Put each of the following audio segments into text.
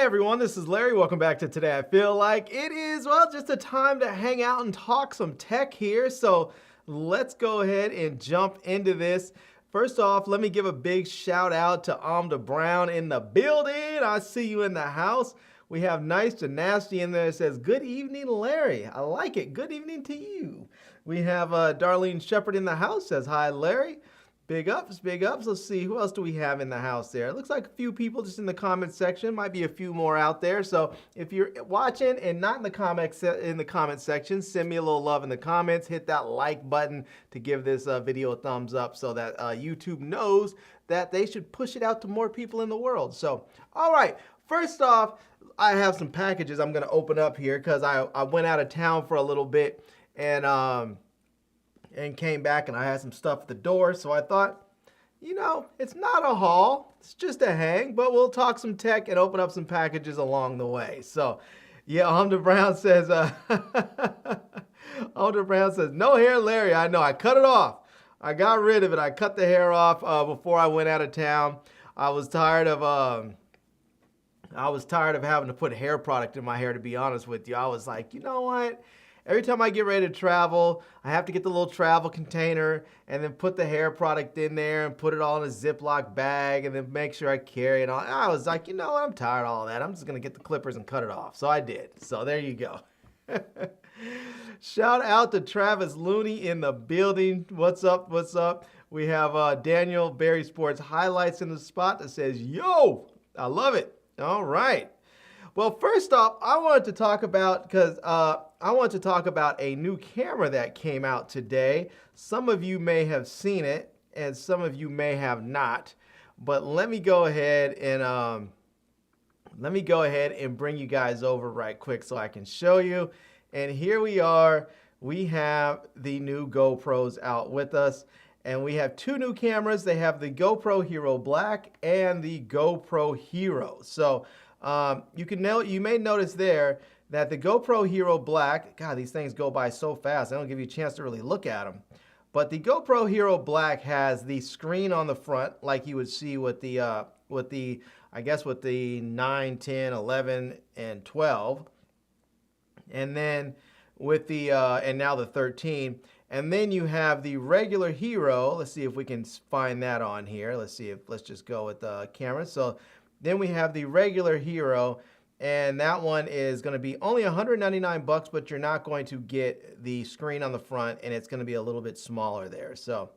everyone, this is Larry. Welcome back to Today I Feel Like. It is, well, just a time to hang out and talk some tech here. So let's go ahead and jump into this. First off, let me give a big shout out to Amda Brown in the building. I see you in the house. We have Nice to Nasty in there that says, good evening, Larry. I like it. Good evening to you. We have Darlene Shepard in the house, says, hi, Larry. Big ups, big ups. Let's see, who else do we have in the house there? It looks like a few people just in the comment section. Might be a few more out there. So if you're watching and not in the comment section, send me a little love in the comments. Hit that like button to give this video a thumbs up so that YouTube knows that they should push it out to more people in the world. So, all right. First off, I have some packages I'm going to open up here because I went out of town for a little bit and came back and I had some stuff at the door. So I thought, you know, it's not a haul, it's just a hang, but we'll talk some tech and open up some packages along the way. So yeah, Amda Brown says, Amda Brown says, no hair, Larry. I know, I cut it off. I got rid of it. I cut the hair off before I went out of town. I was tired of having to put hair product in my hair, to be honest with you. I was like, you know what? Every time I get ready to travel, I have to get the little travel container and then put the hair product in there and put it all in a Ziploc bag and then make sure I carry it on. I was like, you know what? I'm tired of all that. I'm just going to get the clippers and cut it off. So I did. So there you go. Shout out to Travis Looney in the building. What's up? What's up? We have Daniel Berry Sports Highlights in the spot that says, yo, I love it. All right. Well, first off, I wanted to talk about a new camera that came out today. Some of you may have seen it, and some of you may have not. But let me go ahead and bring you guys over right quick so I can show you. And here we are. We have the new GoPros out with us, and we have two new cameras. They have the GoPro Hero Black and the GoPro Hero. So you may notice there that the GoPro Hero Black, God, these things go by so fast, I don't give you a chance to really look at them. But the GoPro Hero Black has the screen on the front, like you would see with the 9, 10, 11, and 12. And then with the, and now the 13. And then you have the regular Hero. Let's see if we can find that on here. Let's just go with the camera. So then we have the regular Hero, and that one is going to be only $199, but you're not going to get the screen on the front, and it's going to be a little bit smaller there. So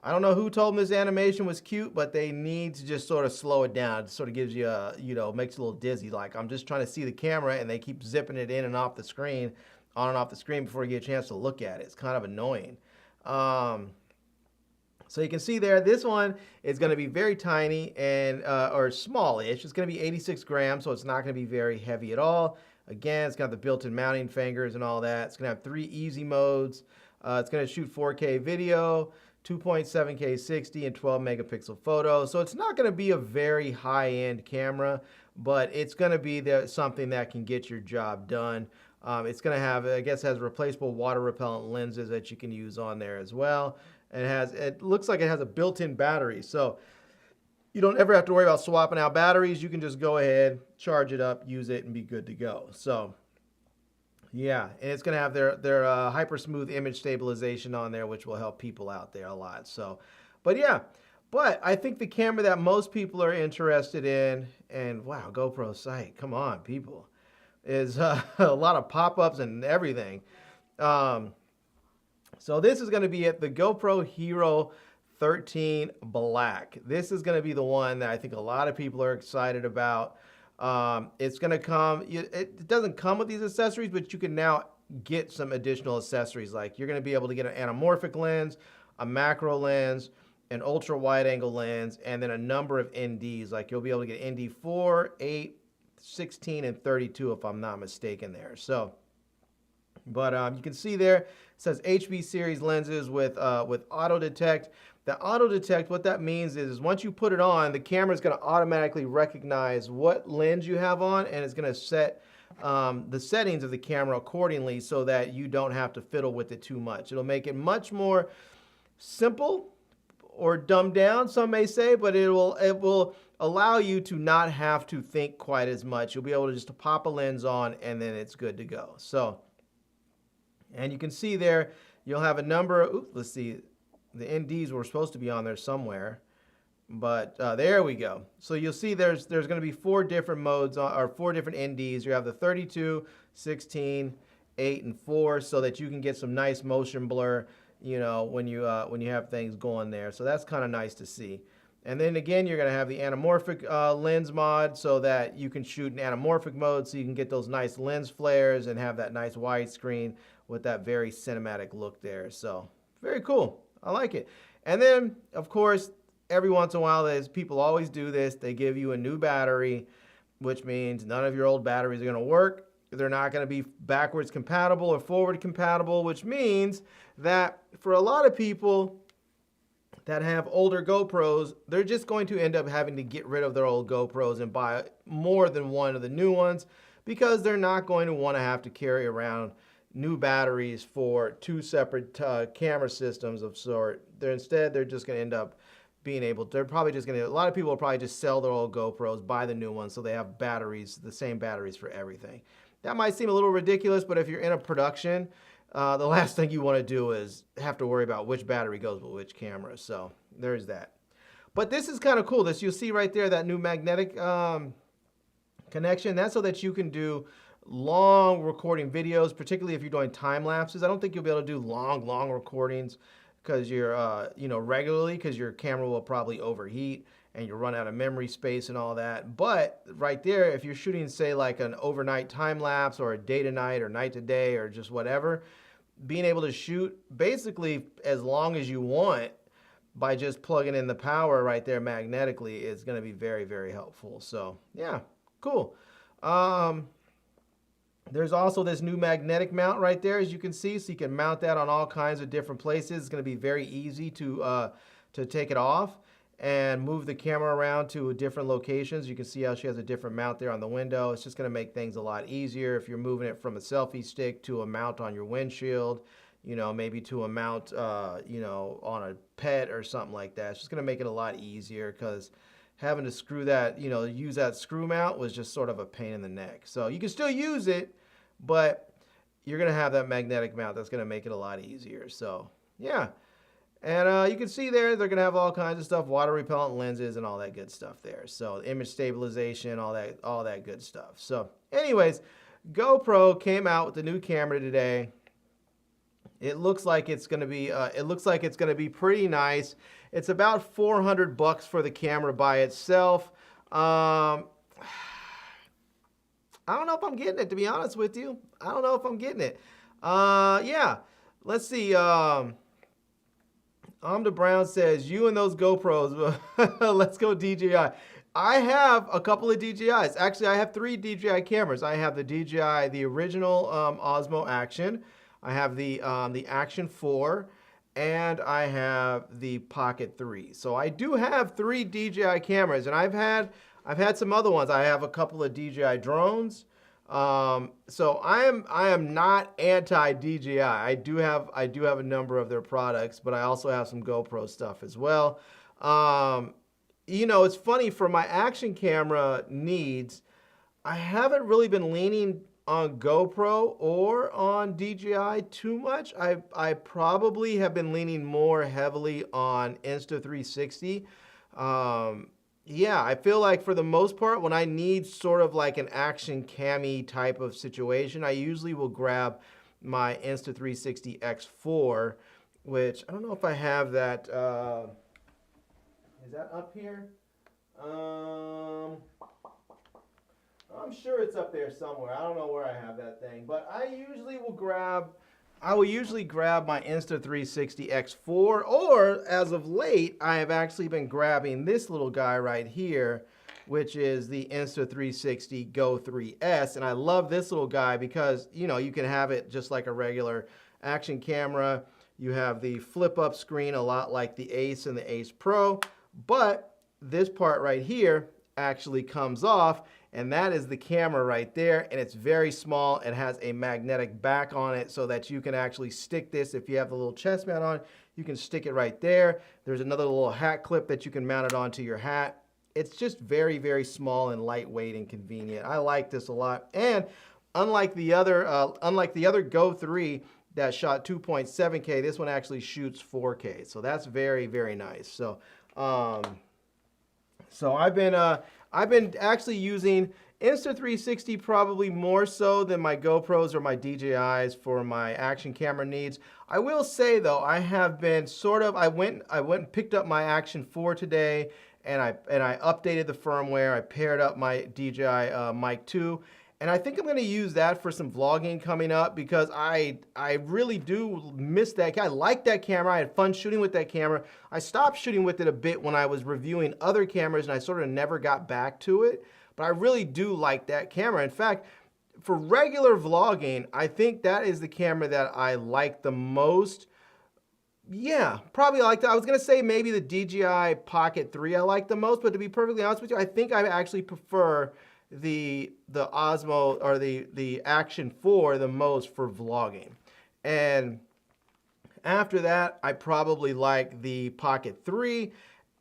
I don't know who told them this animation was cute, but they need to just sort of slow it down. It sort of gives you a, makes you a little dizzy. Like, I'm just trying to see the camera, and they keep zipping it in and off the screen, on and off the screen before you get a chance to look at it. It's kind of annoying. So you can see there, this one is going to be very tiny and or smallish. It's going to be 86 grams, so it's not going to be very heavy at all. Again, it's got the built-in mounting fingers and all that. It's going to have 3 easy modes. It's going to shoot 4K video, 2.7K 60, and 12 megapixel photos. So it's not going to be a very high-end camera, but it's going to be something that can get your job done. It's going to have, I guess, has replaceable water repellent lenses that you can use on there as well. It looks like it has a built-in battery, so you don't ever have to worry about swapping out batteries. You can just go ahead, charge it up, use it, and be good to go. So yeah, and it's going to have their hyper smooth image stabilization on there, which will help people out there a lot. So, but yeah, but I think the camera that most people are interested in, and wow, GoPro site, come on, people, is a lot of pop-ups and everything. So this is going to be the GoPro Hero 13 Black. This is going to be the one that I think a lot of people are excited about. It's going to come, it doesn't come with these accessories, but you can now get some additional accessories. Like you're going to be able to get an anamorphic lens, a macro lens, an ultra wide angle lens, and then a number of NDs. Like you'll be able to get ND 4, 8, 16, and 32 if I'm not mistaken there. So, but you can see there, it says HB series lenses with auto detect. The auto detect, what that means is once you put it on, the camera is going to automatically recognize what lens you have on, and it's going to set the settings of the camera accordingly so that you don't have to fiddle with it too much. It'll make it much more simple or dumbed down, some may say, but it will allow you to not have to think quite as much. You'll be able to just pop a lens on and then it's good to go. So, and you can see there, you'll have a number of, oops, let's see, the NDs were supposed to be on there somewhere, but there we go. So you'll see there's going to be 4 different modes, or 4 different NDs. You have the 32, 16, 8, and 4, so that you can get some nice motion blur, you know, when you have things going there. So that's kind of nice to see. And then again, you're going to have the anamorphic lens mod, so that you can shoot in anamorphic mode, so you can get those nice lens flares and have that nice widescreen with that very cinematic look there. So very cool. I like it. And then, of course, every once in a while, as people always do this, they give you a new battery, which means none of your old batteries are going to work. They're not going to be backwards compatible or forward compatible, which means that for a lot of people that have older GoPros, they're just going to end up having to get rid of their old GoPros and buy more than one of the new ones, because they're not going to want to have to carry around new batteries for 2 separate camera systems of sort. They're just going to end up being able, they're probably just going to, a lot of people will probably just sell their old GoPros, buy the new ones, so they have batteries, the same batteries for everything. That might seem a little ridiculous, but if you're in a production, the last thing you want to do is have to worry about which battery goes with which camera. So there's that. But this is kind of cool. This, you'll see right there, that new magnetic connection. That's so that you can do long recording videos, particularly if you're doing time lapses. I don't think you'll be able to do long recordings because you're, you know, regularly, because your camera will probably overheat and you run out of memory space and all that. But right there, if you're shooting, say, like an overnight time lapse or a day to night or night to day or just whatever, being able to shoot basically as long as you want by just plugging in the power right there magnetically is going to be very, very helpful. So yeah, cool. There's also this new magnetic mount right there, as you can see, so you can mount that on all kinds of different places. It's going to be very easy to take it off and move the camera around to different locations. You can see how she has a different mount there on the window. It's just going to make things a lot easier if you're moving it from a selfie stick to a mount on your windshield, you know, maybe to a mount, you know, on a pet or something like that. It's just going to make it a lot easier, because having to screw that, you know, use that screw mount was just sort of a pain in the neck. So you can still use it, but you're going to have that magnetic mount that's going to make it a lot easier. So yeah. And you can see there, they're going to have all kinds of stuff, water repellent lenses and all that good stuff there. So image stabilization, all that good stuff. So anyways, GoPro came out with the new camera today. It looks like it's going to be, pretty nice. It's about $400 for the camera by itself. I don't know if I'm getting it, to be honest with you. I don't know if I'm getting it. Yeah, let's see. Amda Brown says, you and those GoPros, let's go DJI. I have a couple of DJIs. Actually, I have 3 DJI cameras. I have the DJI, the original Osmo Action. I have the Action 4, and I have the Pocket 3. So I do have 3 DJI cameras, and I've had some other ones. I have a couple of DJI drones. So I am not anti-DJI. I do have a number of their products, but I also have some GoPro stuff as well. You know, it's funny, for my action camera needs, I haven't really been leaning on GoPro or on DJI too much. I probably have been leaning more heavily on Insta360. Yeah, I feel like for the most part, when I need sort of like an action cami type of situation, I usually will grab my Insta360 X4, which I don't know if I have that. Is that up here? I'm sure it's up there somewhere. I don't know where I have that thing, but I will usually grab my Insta360 X4, or as of late, I have actually been grabbing this little guy right here, which is the Insta360 Go 3S. And I love this little guy because, you know, you can have it just like a regular action camera. You have the flip up screen, a lot like the Ace and the Ace Pro, but this part right here actually comes off, and that is the camera right there, and it's very small. It has a magnetic back on it so that you can actually stick this. If you have the little chest mount on, you can stick it right there. There's another little hat clip that you can mount it onto your hat. it's just very, very small and lightweight and convenient. I like this a lot. And unlike the other Go 3 that shot 2.7K, this one actually shoots 4K. So that's very, very nice. So I've been actually using Insta360 probably more so than my GoPros or my DJIs for my action camera needs. I will say though, I have been I went and picked up my Action 4 today, and I updated the firmware. I paired up my DJI Mic 2, and I think I'm going to use that for some vlogging coming up, because I really do miss that. I like that camera. I had fun shooting with that camera. I stopped shooting with it a bit when I was reviewing other cameras, and I sort of never got back to it. But I really do like that camera. In fact, for regular vlogging, I think that is the camera that I like the most. Yeah, probably like that. I was going to say maybe the DJI Pocket 3 I like the most, but to be perfectly honest with you, I think I actually prefer the Osmo or the Action 4 the most for vlogging. And after that, I probably like the Pocket 3.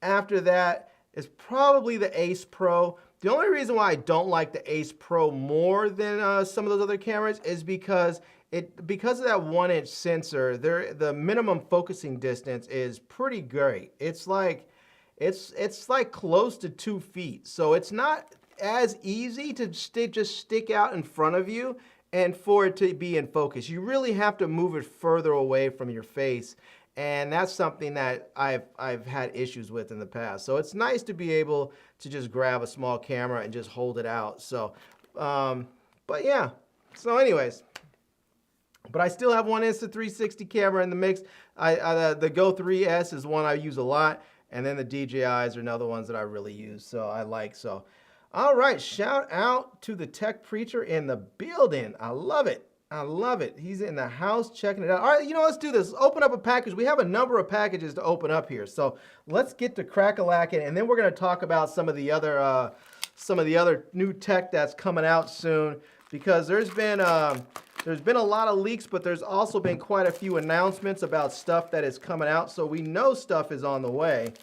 After that is probably the Ace Pro. The only reason why I don't like the Ace Pro more than some of those other cameras is because of that 1-inch sensor, the minimum focusing distance is pretty great. It's like close to 2 feet. So it's not as easy to just stick out in front of you and for it to be in focus. You really have to move it further away from your face. And that's something that I've had issues with in the past. So it's nice to be able to just grab a small camera and just hold it out. So, but yeah. So anyways, but I still have one Insta360 camera in the mix. The Go 3S is one I use a lot. And then the DJIs are another ones that I really use. So I like, so. All right, shout out to the tech preacher in the building. I love it. I love it. He's in the house checking it out. All right, you know, let's do this. Let's open up a package. We have a number of packages to open up here. So let's get to crack-a-lacking, and then we're going to talk about some of the other new tech that's coming out soon, because there's been a lot of leaks, but there's also been quite a few announcements about stuff that is coming out. So we know stuff is on the way,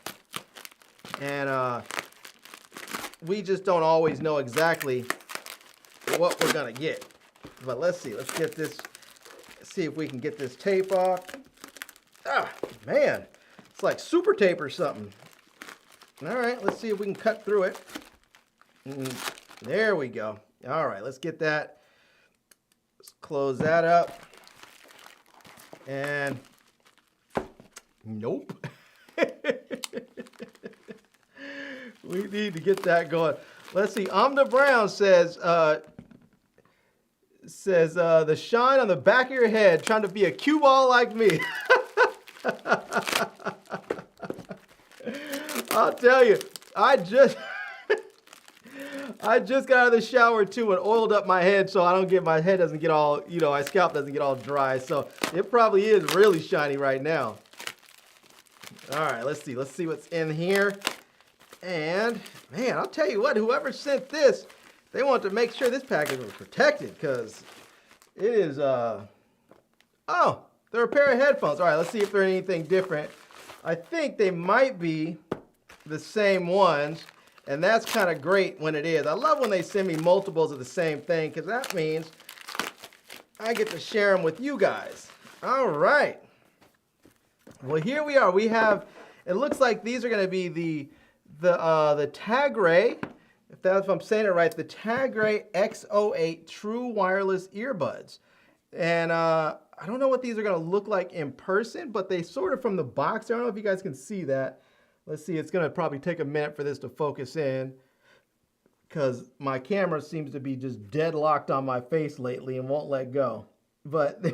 and we just don't always know exactly what we're going to get. But let's see. Let's get this. See if we can get this tape off. Ah, man. It's like super tape or something. All right. Let's see if we can cut through it. There we go. All right. Let's get that. Let's close that up. And nope. We need to get that going. Let's see. Amda Brown says... the shine on the back of your head, trying to be a cue ball like me. I'll tell you, I just got out of the shower too and oiled up my head so my head doesn't get all, my scalp doesn't get all dry. So it probably is really shiny right now. All right, let's see what's in here. And man, I'll tell you what, whoever sent this, they want to make sure this package was protected, because it is, oh, they're a pair of headphones. All right, let's see if they're anything different. I think they might be the same ones, and that's kind of great when it is. I love when they send me multiples of the same thing, because that means I get to share them with you guys. All right. Well, here we are. We have, it looks like these are going to be the Tagray, if I'm saying it right, the Tagray X08 True Wireless Earbuds. And I don't know what these are going to look like in person, but they sort of from the box. I don't know if you guys can see that. Let's see, it's going to probably take a minute for this to focus in, because my camera seems to be just deadlocked on my face lately and won't let go. But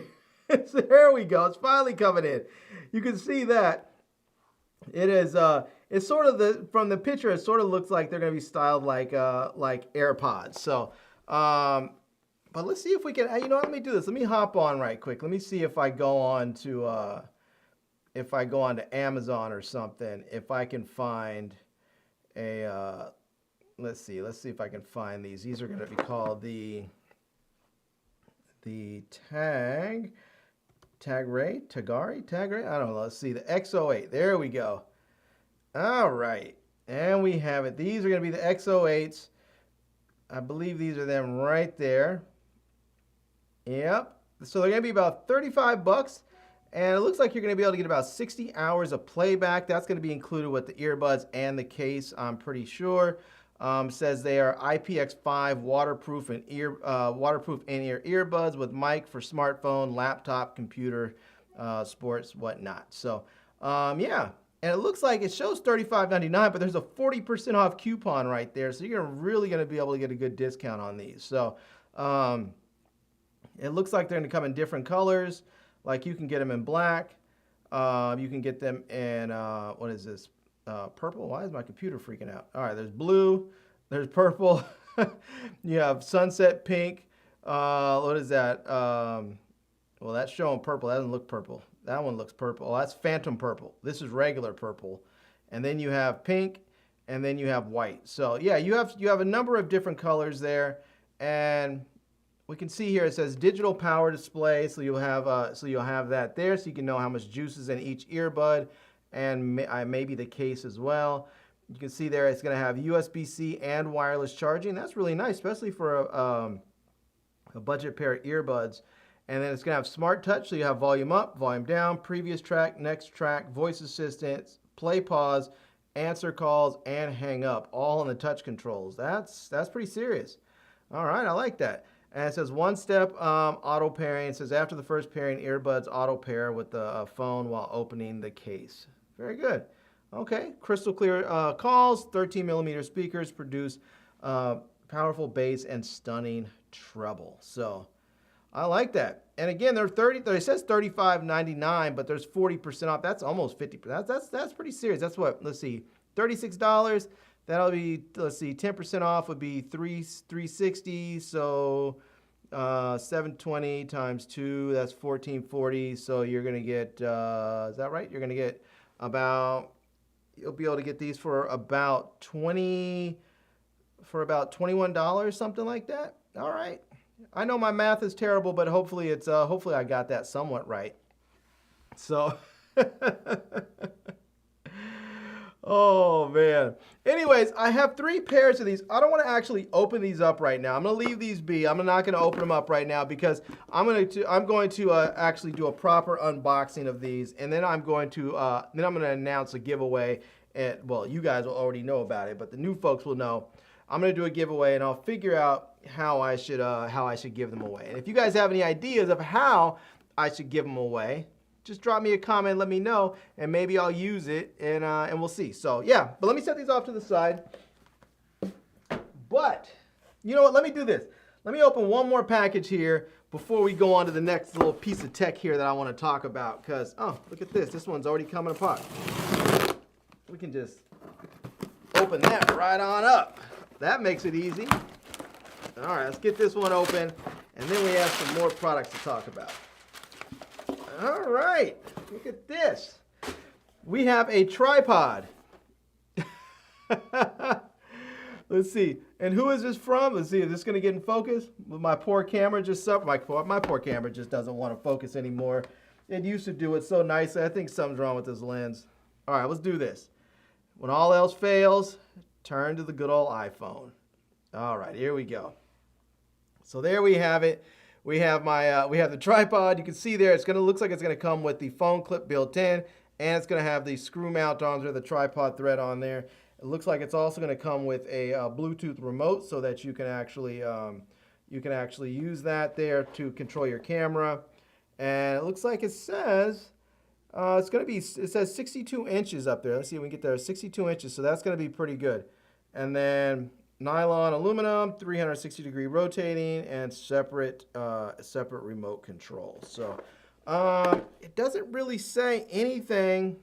there we go. It's finally coming in. You can see that. It is... it's sort of from the picture, it sort of looks like they're going to be styled like AirPods. So, but let's see if we can, let me do this. Let me hop on right quick. Let me see if I go on to, Amazon or something, if I can find a, let's see if I can find these. These are going to be called the Tagray, I don't know. Let's see, the X08. There we go. All right. And we have it. These are going to be the X08s. I believe these are them right there. Yep. So they're going to be about 35 bucks. And it looks like you're going to be able to get about 60 hours of playback. That's going to be included with the earbuds and the case, I'm pretty sure. Says they are IPX5 waterproof and waterproof in-ear earbuds with mic for smartphone, laptop, computer, sports, whatnot. So, yeah. And it looks like it shows $35.99, but there's a 40% off coupon right there. So you're really going to be able to get a good discount on these. So it looks like they're going to come in different colors. Like you can get them in black. You can get them in, what is this? Purple? Why is my computer freaking out? All right, there's blue. There's purple. You have sunset pink. What is that? Well, that's showing purple. That doesn't look purple. That one looks purple. Oh, that's phantom purple. This is regular purple. And then you have pink, and then you have white. So yeah, you have a number of different colors there, and we can see here it says digital power display. So you'll have that there, so you can know how much juice is in each earbud, and maybe the case as well. You can see there it's going to have USB-C and wireless charging. That's really nice, especially for a budget pair of earbuds. And then it's going to have smart touch, so you have volume up, volume down, previous track, next track, voice assistant, play, pause, answer calls, and hang up, all on the touch controls. That's pretty serious. All right, I like that. And it says one-step auto pairing. It says after the first pairing, earbuds auto pair with the phone while opening the case. Very good. Okay, crystal clear calls, 13mm speakers produce powerful bass and stunning treble. So I like that. And again, it says $35.99, but there's 40% off. That's almost 50%. That's pretty serious. That's what, let's see, $36. That'll be, let's see, 10% off would be $360. So 720 times 2, that's $1440. So you're gonna get, is that right? You're gonna get about, you'll be able to get these for about $21, something like that. All right. I know my math is terrible, but hopefully hopefully I got that somewhat right. So, oh man. Anyways, I have 3 pairs of these. I don't want to actually open these up right now. I'm going to leave these be. I'm not going to open them up right now because I'm going to actually do a proper unboxing of these, and then I'm going to announce a giveaway. And well, you guys will already know about it, but the new folks will know. I'm going to do a giveaway, and I'll figure out how I should give them away. And if you guys have any ideas of how I should give them away, just drop me a comment, let me know, and maybe I'll use it, and we'll see. So yeah, but let me set these off to the side. But you know what? Let me do this. Let me open one more package here before we go on to the next little piece of tech here that I want to talk about. Because oh, look at this. This one's already coming apart. We can just open that right on up. That makes it easy. All right, let's get this one open, and then we have some more products to talk about. All right, look at this. We have a tripod. Let's see. And who is this from? Let's see. Is this going to get in focus? My poor camera just suffered. My poor camera just doesn't want to focus anymore. It used to do it so nicely. I think something's wrong with this lens. All right, let's do this. When all else fails, turn to the good old iPhone. All right, here we go. So there we have it. We have we have the tripod. You can see there, looks like it's gonna come with the phone clip built in, and it's gonna have the screw mount on there, the tripod thread on there. It looks like it's also gonna come with a Bluetooth remote so that you can actually use that there to control your camera. And it looks like it says it says 62 inches up there. Let's see if we can get there. 62 inches. So that's gonna be pretty good. And then nylon aluminum, 360-degree rotating, and separate remote control. So it doesn't really say anything.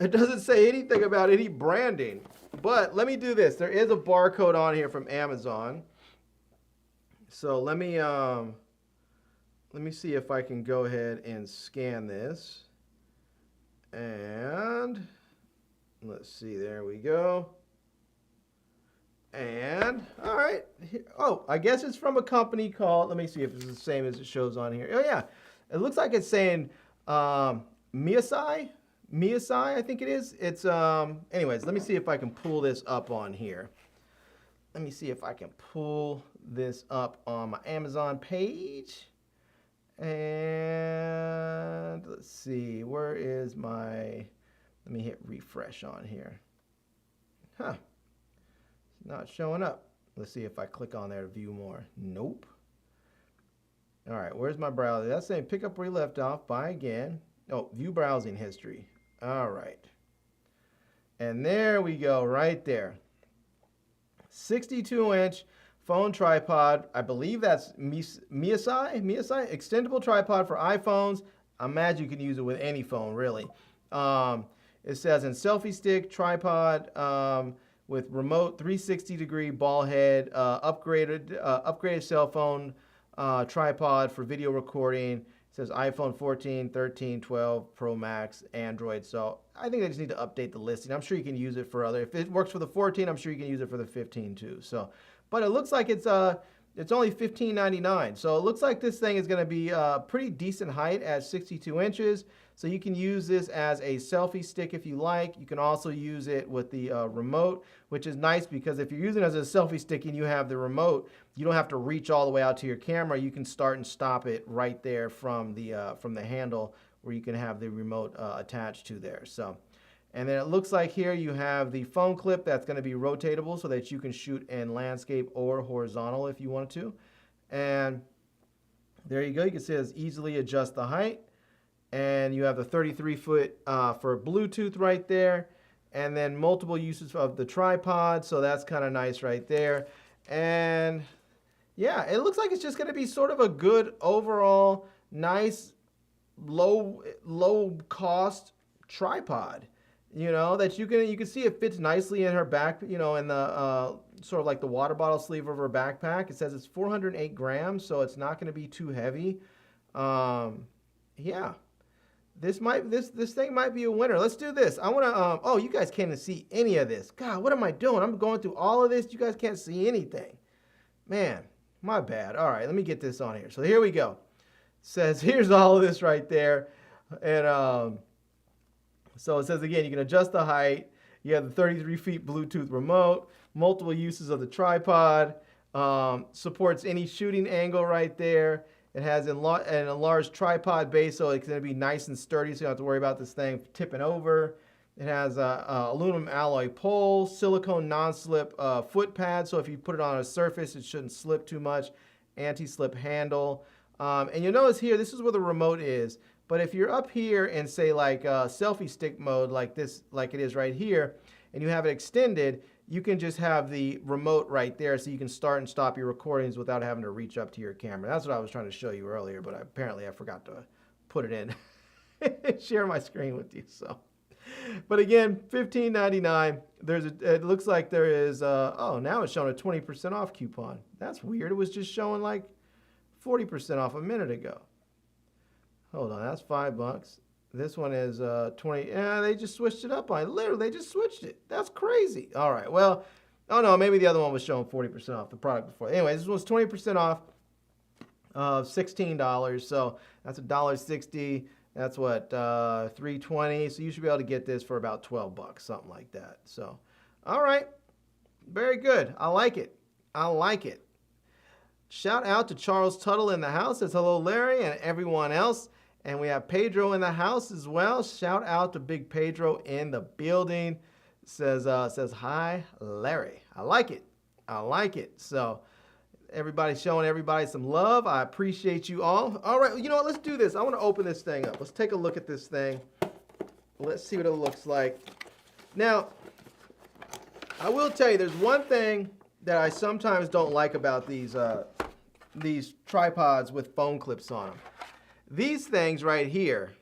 It doesn't say anything about any branding. But let me do this. There is a barcode on here from Amazon. So let me see if I can go ahead and scan this. And let's see. There we go. And, all right. Oh, I guess it's from a company called, let me see if it's the same as it shows on here. Oh, yeah. It looks like it's saying Miyasai. Miyasai, I think it is. It's anyways, let me see if I can pull this up on here. Let me see if I can pull this up on my Amazon page. And let's see, where is my, let me hit refresh on here. Huh, it's not showing up. Let's see if I click on there to view more. Nope. All right, where's my browser? That's saying pick up where you left off, buy again. Oh, view browsing history. All right. And there we go, right there. 62-inch phone tripod. I believe that's Miyasai extendable tripod for iPhones. I imagine you can use it with any phone, really. It says in selfie stick tripod with remote 360-degree ball head, upgraded cell phone tripod for video recording. It says iPhone 14, 13, 12, Pro Max, Android. So I think they just need to update the listing. I'm sure you can use it for other. If it works for the 14, I'm sure you can use it for the 15 too. So, but it looks like it's only $15.99. So it looks like this thing is going to be pretty decent height at 62 inches. So you can use this as a selfie stick if you like. You can also use it with the remote, which is nice because if you're using it as a selfie stick and you have the remote, you don't have to reach all the way out to your camera. You can start and stop it right there from the handle where you can have the remote attached to there. So, and then it looks like here you have the phone clip that's going to be rotatable so that you can shoot in landscape or horizontal if you want to. And there you go. You can see it's easily adjust the height. And you have the 33-foot for Bluetooth right there. And then multiple uses of the tripod. So that's kind of nice right there. And yeah, it looks like it's just going to be sort of a good overall nice low cost tripod. You know, that you can see it fits nicely in her back, you know, in the sort of like the water bottle sleeve of her backpack. It says it's 408 grams, so it's not going to be too heavy. Yeah. This thing might be a winner. Let's do this. I want to, oh, you guys can't see any of this. God, what am I doing? I'm going through all of this. You guys can't see anything. Man, my bad. All right, let me get this on here. So here we go. It says, here's all of this right there. And so it says, again, you can adjust the height. You have the 33 feet Bluetooth remote, multiple uses of the tripod, supports any shooting angle right there. It has an enlarged tripod base, so it's going to be nice and sturdy, so you don't have to worry about this thing tipping over. It has aluminum alloy pole, silicone non-slip foot pad, so if you put it on a surface, it shouldn't slip too much. Anti-slip handle. And you'll notice here, this is where the remote is. But if you're up here in, say, like selfie stick mode like this, like it is right here, and you have it extended, you can just have the remote right there so you can start and stop your recordings without having to reach up to your camera. That's what I was trying to show you earlier, but apparently I forgot to put it in. Share my screen with you. So, but again, $15.99. It looks like there is, oh, now it's showing a 20% off coupon. That's weird. It was just showing like 40% off a minute ago. Hold on, that's $5. This one is 20. Yeah, they just switched it up on it. Literally, they just switched it. That's crazy. All right, well, oh no, maybe the other one was showing 40% off the product before. Anyway, this one's 20% off of $16. So that's $1.60. That's what, $3.20. So you should be able to get this for about $12, something like that. So, all right, very good. I like it. I like it. Shout out to Charles Tuttle in the house. Says hello, Larry, and everyone else. And we have Pedro in the house as well. Shout out to Big Pedro in the building. Says hi, Larry. I like it. I like it. So everybody's showing everybody some love. I appreciate you all. All right, you know what? Let's do this. I want to open this thing up. Let's take a look at this thing. Let's see what it looks like. Now, I will tell you, there's one thing that I sometimes don't like about these tripods with phone clips on them. These things right here,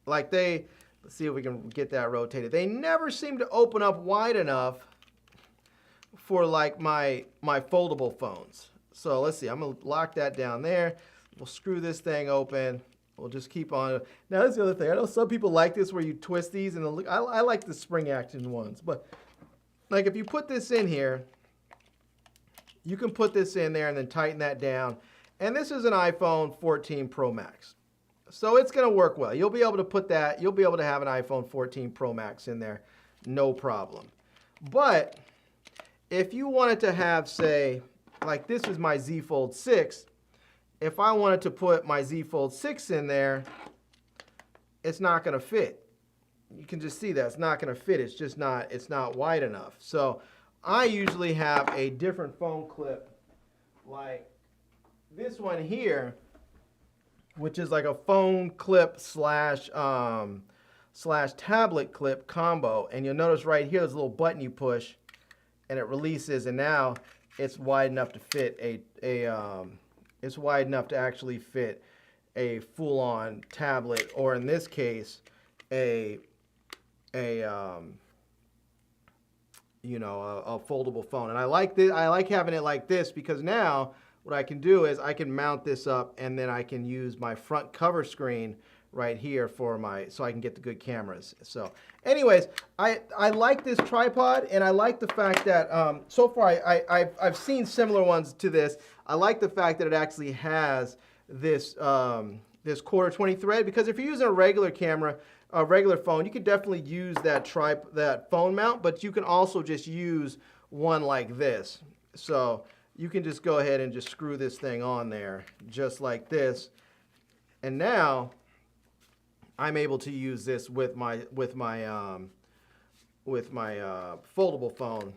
like let's see if we can get that rotated. They never seem to open up wide enough for like my foldable phones. So let's see, I'm gonna lock that down there. We'll screw this thing open. We'll just keep on. Now that's the other thing. I know some people like this where you twist these, and I like the spring action ones. But like if you put this in here, you can put this in there and then tighten that down. And this is an iPhone 14 Pro Max. So it's gonna work well. You'll be able to put that, you'll be able to have an iPhone 14 Pro Max in there, no problem. But if you wanted to have, say, like this is my Z Fold 6, if I wanted to put my Z Fold 6 in there, it's not gonna fit. You can just see that it's not gonna fit. It's just not, it's not wide enough. So I usually have a different phone clip like this one here, which is like a phone clip slash tablet clip combo. And you'll notice right here, there's a little button you push and it releases, and now it's wide enough to fit it's wide enough to actually fit a full-on tablet, or in this case, a foldable phone. And I like this. I like having it like this because now what I can do is I can mount this up, and then I can use my front cover screen right here for so I can get the good cameras. So anyways, I like this tripod, and I like the fact that so far I've seen similar ones to this. I like the fact that it actually has this this quarter 20 thread, because if you're using a regular camera, a regular phone, you could definitely use that phone mount, but you can also just use one like this. So you can just go ahead and just screw this thing on there just like this, and now I'm able to use this with my foldable phone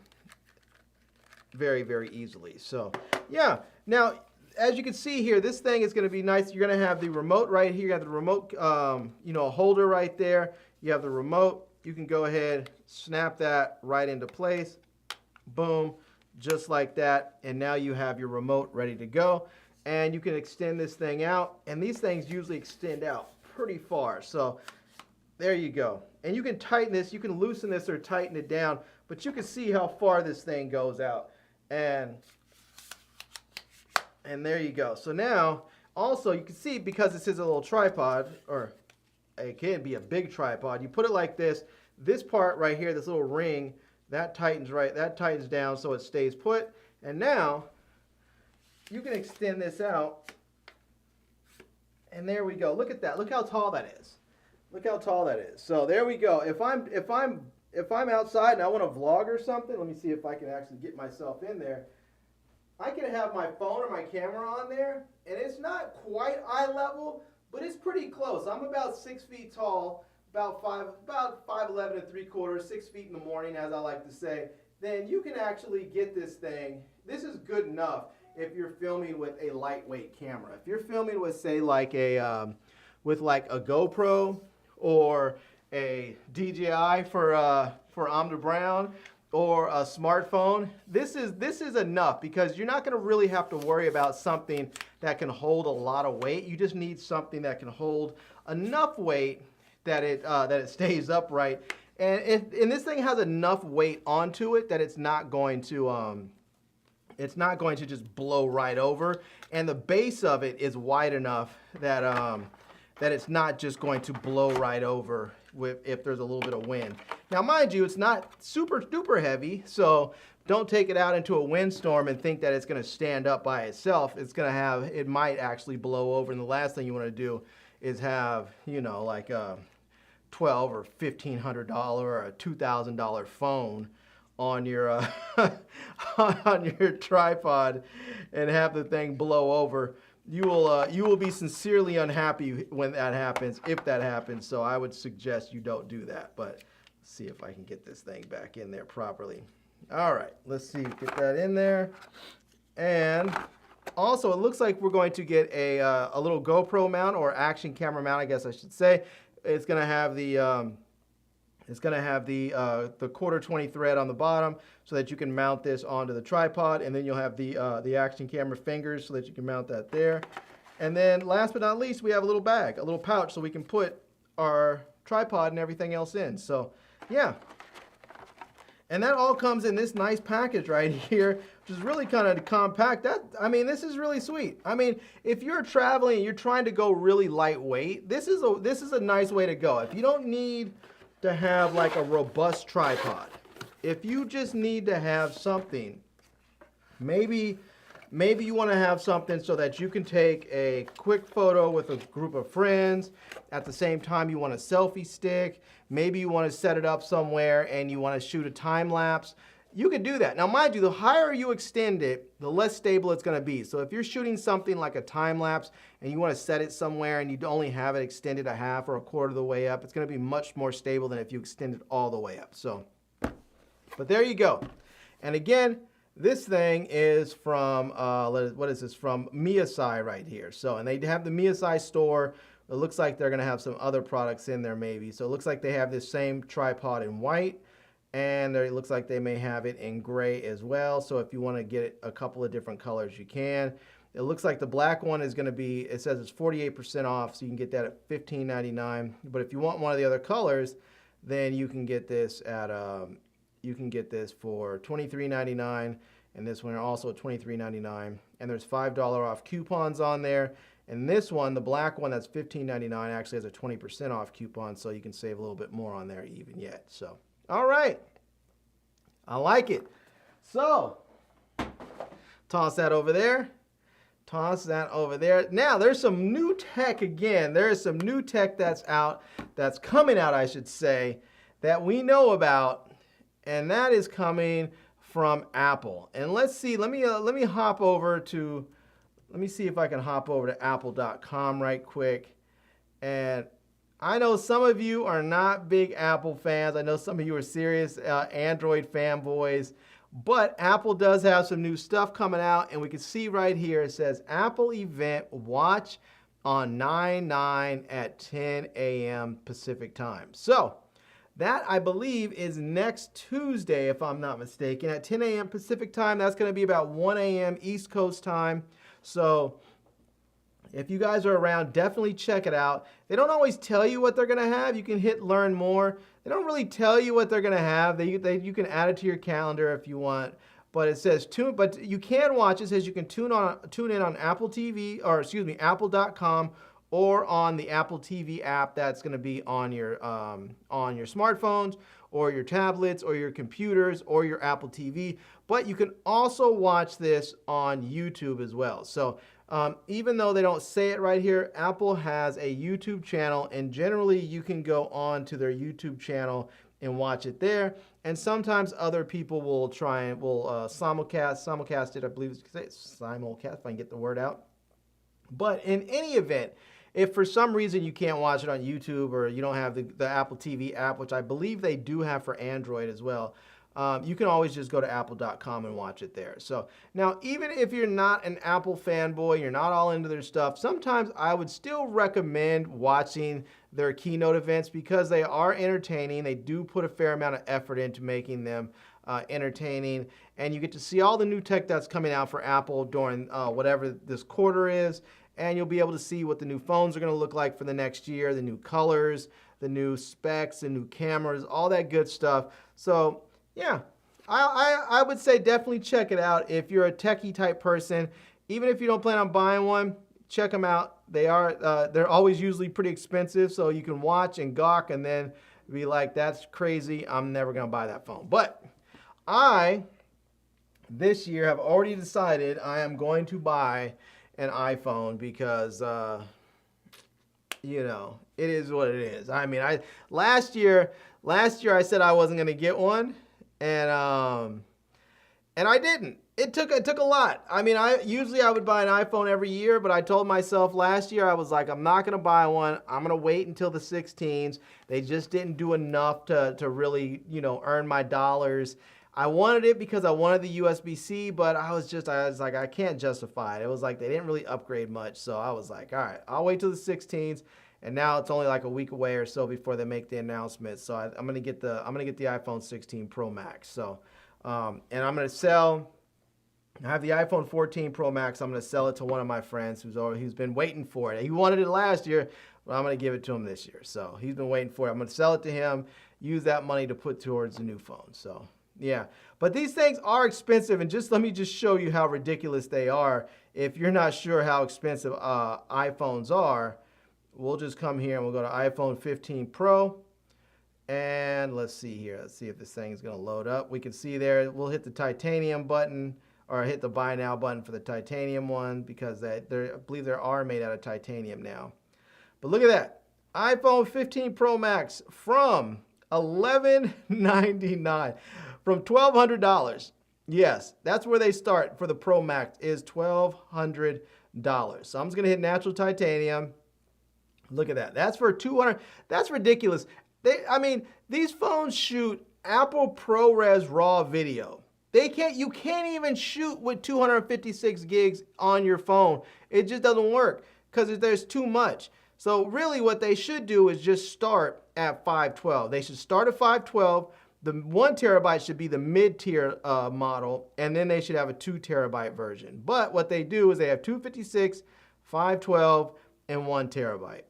very, very easily. So yeah, now as you can see here, this thing is going to be nice. You're going to have the remote right here. You have the remote, holder right there. You have the remote. You can go ahead, snap that right into place. Boom, just like that. And now you have your remote ready to go. And you can extend this thing out. And these things usually extend out pretty far. So there you go. And you can tighten this. You can loosen this or tighten it down. But you can see how far this thing goes out. And there you go. So now, also, you can see, because this is a little tripod, or it can be a big tripod, you put it like this. This part right here, this little ring, that tightens down so it stays put. And now, you can extend this out. And there we go. Look at that. Look how tall that is. Look how tall that is. So there we go. If I'm outside and I want to vlog or something, let me see if I can actually get myself in there. I can have my phone or my camera on there, and it's not quite eye level, but it's pretty close. I'm about 6 feet tall, about 5'11 3/4, 6 feet in the morning, as I like to say. Then you can actually get this thing. This is good enough if you're filming with a lightweight camera. If you're filming with, say, like a GoPro or a DJI for Amda Brown, or a smartphone, this is enough, because you're not going to really have to worry about something that can hold a lot of weight. You just need something that can hold enough weight that it stays upright, and this thing has enough weight onto it that it's not going to just blow right over, and the base of it is wide enough that that it's not just going to blow right over if there's a little bit of wind. Now, mind you, it's not super duper heavy, so don't take it out into a windstorm and think that it's going to stand up by itself. It might actually blow over, and the last thing you want to do is have, like a $1,200 or $1,500 or a $2,000 phone on your on your tripod and have the thing blow over. You will be sincerely unhappy when that happens, if that happens. So I would suggest you don't do that. But let's see if I can get this thing back in there properly. All right, let's see, get that in there. And also, it looks like we're going to get a little GoPro mount, or action camera mount, I guess I should say. It's going to have the quarter 20 thread on the bottom, so that you can mount this onto the tripod, and then you'll have the action camera fingers so that you can mount that there. And then last but not least, we have a little bag, a little pouch, so we can put our tripod and everything else in. So yeah. And that all comes in this nice package right here, which is really kind of compact. This is really sweet. I mean, if you're traveling and you're trying to go really lightweight, this is a nice way to go. If you don't need to have like a robust tripod, if you just need to have something, maybe Maybe you want to have something so that you can take a quick photo with a group of friends. At the same time, you want a selfie stick. Maybe you want to set it up somewhere and you want to shoot a time lapse. You can do that. Now, mind you, the higher you extend it, the less stable it's going to be. So if you're shooting something like a time lapse and you want to set it somewhere and you only have it extended a half or a quarter of the way up, it's going to be much more stable than if you extend it all the way up. So, but there you go. And again, this thing is from, what is this? From Miyasai right here. So, and they have the Miyasai store. It looks like they're going to have some other products in there maybe. So it looks like they have this same tripod in white. And it looks like they may have it in gray as well. So if you want to get a couple of different colors, you can. It looks like the black one is going to be, it says it's 48% off, so you can get that at $15.99. But if you want one of the other colors, then you can get this at, you can get this for $23.99, and this one also $23.99. And there's $5 off coupons on there. And this one, the black one that's $15.99, actually has a 20% off coupon, so you can save a little bit more on there even yet. So. All right, I like it. So, toss that over there. Toss that over there. Now, there's some new tech again. There is some new tech that's out, that's coming out, I should say, that we know about, and that is coming from Apple. And let's see, let me hop over to, let me see if I can hop over to apple.com right quick. And I know some of you are not big Apple fans. I know some of you are serious Android fanboys. But Apple does have some new stuff coming out. And we can see right here, it says Apple event watch on 9/9 at 10 a.m. Pacific time. So that, I believe, is next Tuesday, if I'm not mistaken, at 10 a.m. Pacific time. That's going to be about 1 a.m. East Coast time. So if you guys are around, definitely check it out. They don't always tell you what they're going to have. You can hit learn more. They don't really tell you what they're going to have. You can add it to your calendar if you want. But it says tune. But you can watch. It says you can tune in on Apple TV, or excuse me, Apple.com, or on the Apple TV app that's going to be on your smartphones or your tablets or your computers or your Apple TV. But you can also watch this on YouTube as well. So even though they don't say it right here, Apple has a YouTube channel, and generally you can go on to their YouTube channel and watch it there. And sometimes other people will try and simulcast it, I believe it's simulcast, if I can get the word out. But in any event, if for some reason you can't watch it on YouTube, or you don't have the Apple TV app, which I believe they do have for Android as well, you can always just go to apple.com and watch it there. So now, even if you're not an Apple fanboy, you're not all into their stuff, sometimes I would still recommend watching their keynote events because they are entertaining. They do put a fair amount of effort into making them entertaining, and you get to see all the new tech that's coming out for Apple during whatever this quarter is, and you'll be able to see what the new phones are going to look like for the next year, the new colors, the new specs, the new cameras, all that good stuff. So yeah, I would say definitely check it out if you're a techie type person. Even if you don't plan on buying one, check them out. They're always usually pretty expensive, so you can watch and gawk and then be like, that's crazy, I'm never going to buy that phone. But I, this year, have already decided I am going to buy an iPhone because, you know, it is what it is. I mean, last year I said I wasn't going to get one. And I didn't. It took a lot. I mean, usually I would buy an iPhone every year, but I told myself last year, I was like, I'm not going to buy one. I'm going to wait until the 16s. They just didn't do enough to really, you know, earn my dollars. I wanted it because I wanted the USB-C, but I was like, I can't justify it. It was like they didn't really upgrade much. So I was like, all right, I'll wait till the 16s. And now it's only like a week away or so before they make the announcement. So I'm gonna get the iPhone 16 Pro Max. So and I'm gonna sell. I have the iPhone 14 Pro Max. I'm gonna sell it to one of my friends who's been waiting for it. He wanted it last year, but I'm gonna give it to him this year. So he's been waiting for it. I'm gonna sell it to him. Use that money to put towards the new phone. So yeah, but these things are expensive, and let me show you how ridiculous they are. If you're not sure how expensive iPhones are, we'll just come here and we'll go to iPhone 15 Pro. And let's see here. Let's see if this thing is going to load up. We can see there, we'll hit the titanium button, or hit the buy now button for the titanium one, because I believe they are made out of titanium now. But look at that. iPhone 15 Pro Max from $1199, from $1,200. Yes, that's where they start for the Pro Max, is $1,200. So I'm just gonna hit natural titanium. Look at that. That's for $200. That's ridiculous. I mean, these phones shoot Apple ProRes RAW video. You can't even shoot with 256 gigs on your phone. It just doesn't work because there's too much. So really what they should do is just start at 512. They should start at 512. The 1 terabyte should be the mid-tier model, and then they should have a 2 terabyte version. But what they do is they have 256, 512, and 1 terabyte.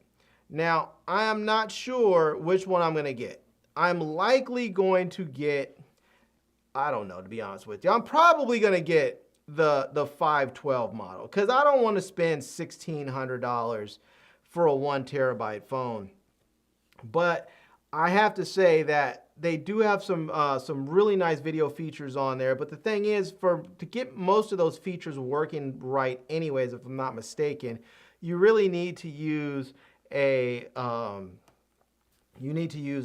Now, I am not sure which one I'm going to get. I'm likely going to get, I don't know, to be honest with you. I'm probably going to get the 512 model because I don't want to spend $1,600 for a 1 terabyte phone. But I have to say that they do have some really nice video features on there. But the thing is, to get most of those features working right anyways, if I'm not mistaken, you really need to use an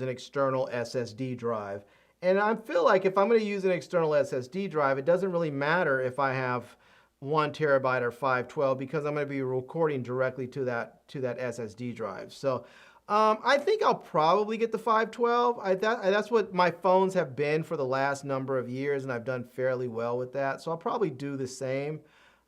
external SSD drive. And I feel like if I'm going to use an external SSD drive, it doesn't really matter if I have 1 terabyte or 512 because I'm going to be recording directly to that SSD drive. So I think I'll probably get the 512. That's what my phones have been for the last number of years, and I've done fairly well with that. So I'll probably do the same.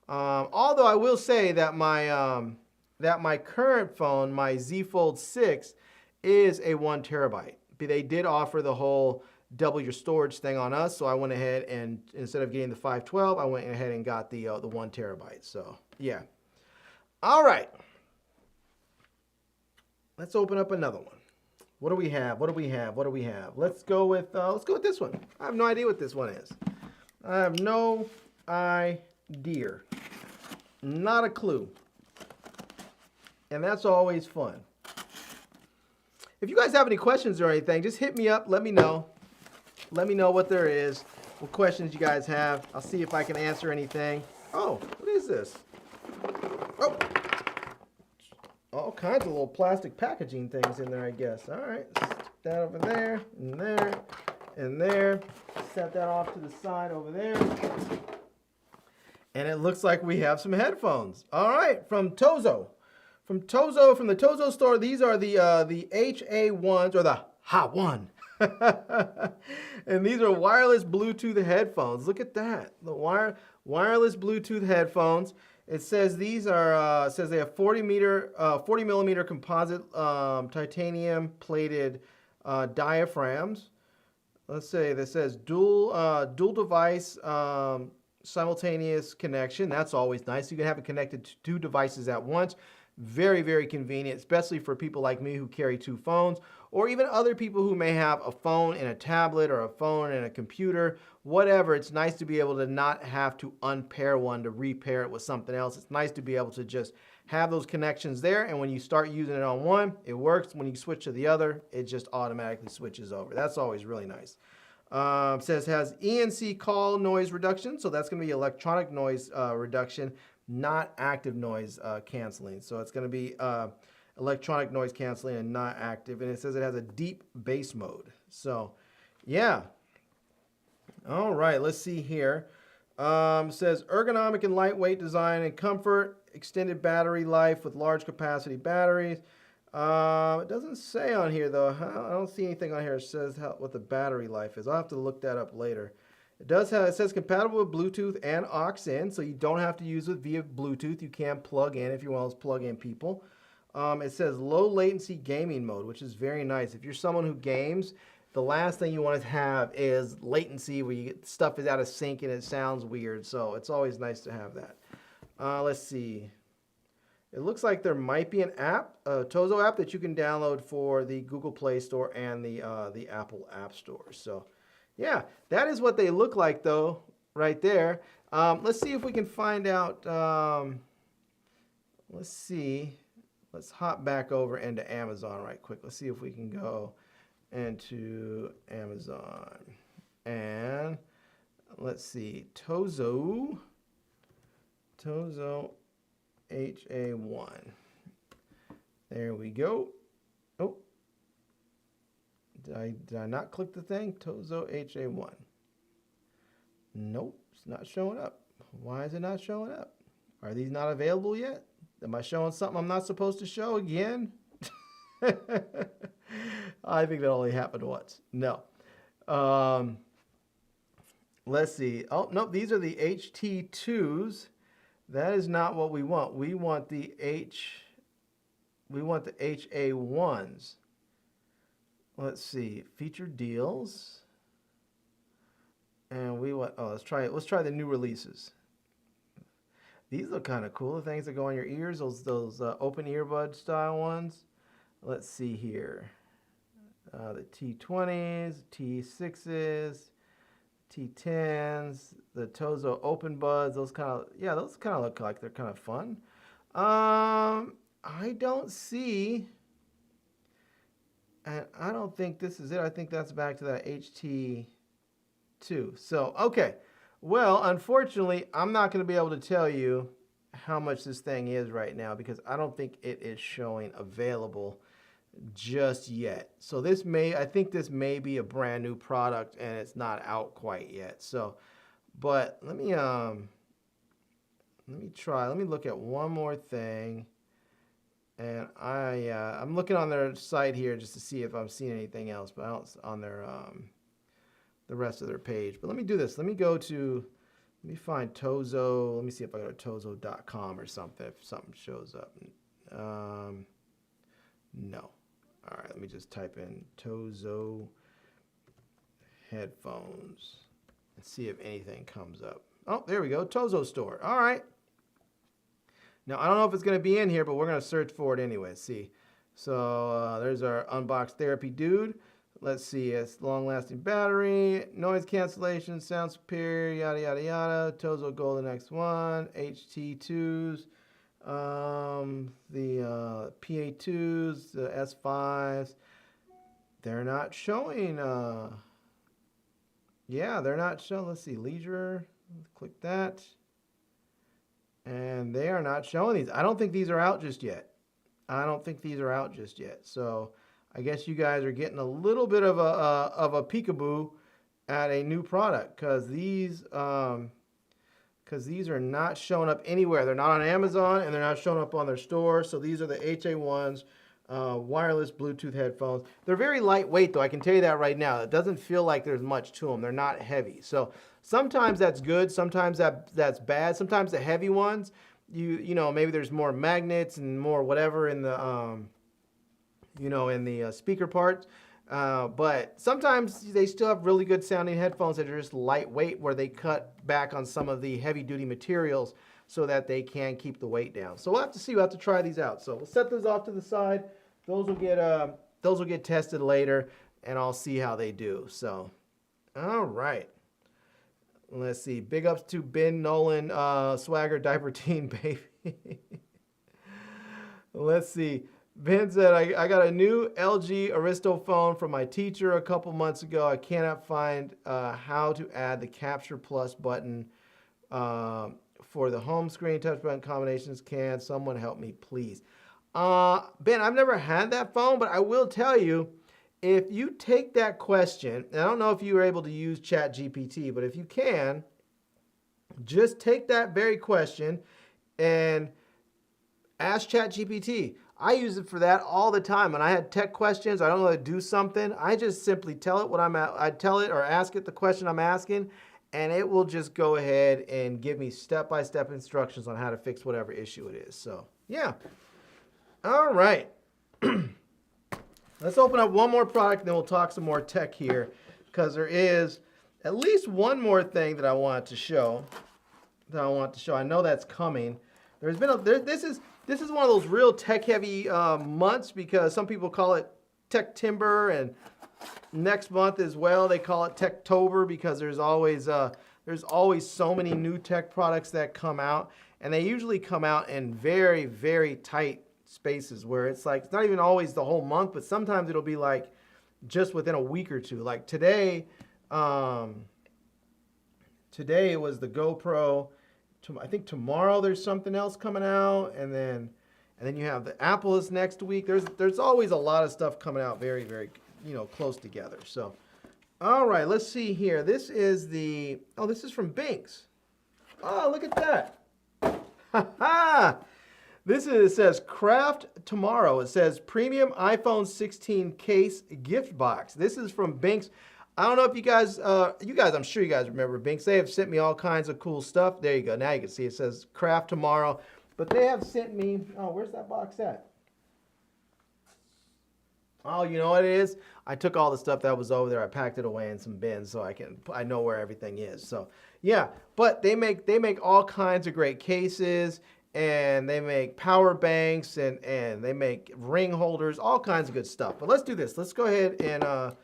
Although I will say that my current phone, my Z Fold 6, is a 1 terabyte. They did offer the whole double your storage thing on us, so I went ahead and instead of getting the 512, I went ahead and got the 1 terabyte. So yeah. All right. Let's open up another one. What do we have? What do we have? What do we have? Let's go with this one. I have no idea what this one is. I have no idea. Not a clue. And that's always fun. If you guys have any questions or anything, just hit me up. Let me know. Let me know what there is, what questions you guys have. I'll see if I can answer anything. Oh, what is this? Oh, all kinds of little plastic packaging things in there, I guess. All right, stick that over there, and there, and there. Set that off to the side over there. And it looks like we have some headphones. All right, from Tozo. From the Tozo store, these are the HA1s, or the Ha1. And these are wireless Bluetooth headphones. Look at that, the wireless Bluetooth headphones. It says these are says they have 40 millimeter composite titanium plated diaphragms. Let's say this says dual device simultaneous connection. That's always nice. You can have it connected to 2 devices at once. Very, very convenient, especially for people like me who carry 2 phones, or even other people who may have a phone and a tablet or a phone and a computer, whatever. It's nice to be able to not have to unpair one to repair it with something else. It's nice to be able to just have those connections there, and when you start using it on one, it works. When you switch to the other, it just automatically switches over. That's always really nice. Says has ENC call noise reduction, so that's going to be electronic noise reduction, not active noise canceling. So it's going to be electronic noise canceling and not active. And it says it has a deep bass mode. So yeah. All right, let's see here. Says ergonomic and lightweight design and comfort, extended battery life with large capacity batteries. It doesn't say on here though. I don't see anything on here that says what the battery life is. I'll have to look that up later. It says compatible with Bluetooth and aux-in, so you don't have to use it via Bluetooth. You can plug in if you're one of those plug-in people. It says low latency gaming mode, which is very nice. If you're someone who games, the last thing you want to have is latency where stuff is out of sync and it sounds weird. So it's always nice to have that. Let's see. It looks like there might be an app, a Tozo app that you can download for the Google Play Store and the Apple App Store. So yeah, that is what they look like though, right there. Let's see if we can find out. Let's see. Let's hop back over into Amazon right quick. Let's see if we can go into Amazon. And let's see, Tozo HA1. There we go. Oh, did I not click the thing? Tozo HA1. Nope, it's not showing up. Why is it not showing up? Are these not available yet? Am I showing something I'm not supposed to show again? I think that only happened once. No. Let's see. Oh, no, these are the HT2s. That is not what we want. We want the HA1s. Let's see. Featured deals. And we want, oh, let's try the new releases. These look kind of cool. The things that go on your ears, those open earbud style ones. Let's see here. The T20s, T6s, T10s, the Tozo open buds. Those kind of look like they're kind of fun. I don't see, and I don't think this is it. I think that's back to that HT2. So, okay. Well, unfortunately, I'm not going to be able to tell you how much this thing is right now because I don't think it is showing available just yet. So I think this may be a brand new product and it's not out quite yet. So, but let me look at one more thing. And I'm looking on their site here just to see if I'm seeing anything else, but I don't on their the rest of their page. But let me do this. Let me find Tozo. Let me see if I go to tozo.com or something, if something shows up. No. All right, let me just type in Tozo headphones and see if anything comes up. Oh, there we go. Tozo store. All right. Now, I don't know if it's going to be in here, but we're going to search for it anyway. See. So there's our unboxed therapy dude. Let's see. It's long-lasting battery, noise cancellation, sound superior, yada, yada, yada. Tozo Golden X1, HT2s, the PA2s, the S5s. They're not showing. Yeah, they're not showing. Let's see. Leisure. Click that. And they are not showing these. I don't think these are out just yet. So I guess you guys are getting a little bit of a peekaboo at a new product because these are not showing up anywhere. They're not on Amazon and they're not showing up on their store. So these are the HA1s, wireless Bluetooth headphones. They're very lightweight though. I can tell you that right now. It doesn't feel like there's much to them. They're not heavy. So sometimes that's good. Sometimes that's bad. Sometimes the heavy ones, you know, maybe there's more magnets and more whatever in the speaker part. But sometimes they still have really good sounding headphones that are just lightweight where they cut back on some of the heavy duty materials so that they can keep the weight down. So we'll have to see. We'll have to try these out. So we'll set those off to the side. Those will get tested later and I'll see how they do. So, all right. Let's see. Big ups to Ben Nolan, Swagger Diaper Teen Baby. Let's see. Ben said, I got a new LG Aristo phone from my teacher a couple months ago. I cannot find how to add the Capture Plus button for the home screen touch button combinations. Can someone help me, please? Ben, I've never had that phone, but I will tell you, if you take that question, and I don't know if you were able to use ChatGPT, but if you can, just take that very question and ask ChatGPT. I use it for that all the time. When I had tech questions, I don't know how to do something, I just simply tell it I tell it or ask it the question I'm asking, and it will just go ahead and give me step-by-step instructions on how to fix whatever issue it is. So, yeah. All right. Let's open up one more product, and then we'll talk some more tech here, because there is at least one more thing that I want to show. I know that's coming. There's been this is one of those real tech-heavy months because some people call it Tech-Timber, and next month as well they call it Techtober because there's always so many new tech products that come out, and they usually come out in very, very tight spaces where it's like it's not even always the whole month, but sometimes it'll be like just within a week or two. Like today today it was the GoPro. I think tomorrow there's something else coming out, and then you have the Apple is next week. There's always a lot of stuff coming out very, very, close together. So, all right, let's see here. This is this is from Binks. Oh, look at that. Ha ha. It says Craft Tomorrow. It says premium iPhone 16 case gift box. This is from Binks. I don't know if you guys, I'm sure you guys remember Binks. They have sent me all kinds of cool stuff. There you go. Now you can see it says Craft Tomorrow. But they have sent me, where's that box at? Oh, you know what it is? I took all the stuff that was over there. I packed it away in some bins so I know where everything is. So yeah, but they make all kinds of great cases, and they make power banks, and they make ring holders, all kinds of good stuff. But let's do this. Let's go ahead and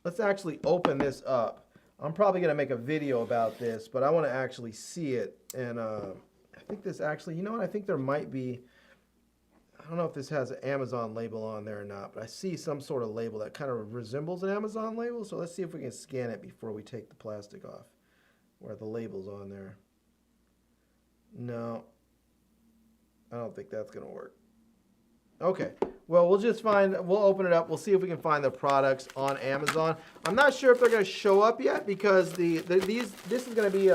let's actually open this up. I'm probably going to make a video about this, but I want to actually see it. And I think this actually, you know what? I think there might be, I don't know if this has an Amazon label on there or not, but I see some sort of label that kind of resembles an Amazon label. So let's see if we can scan it before we take the plastic off, where the label's on there. No, I don't think that's going to work. Okay, well, we'll open it up. We'll see if we can find the products on Amazon. I'm not sure if they're going to show up yet, because this is going to be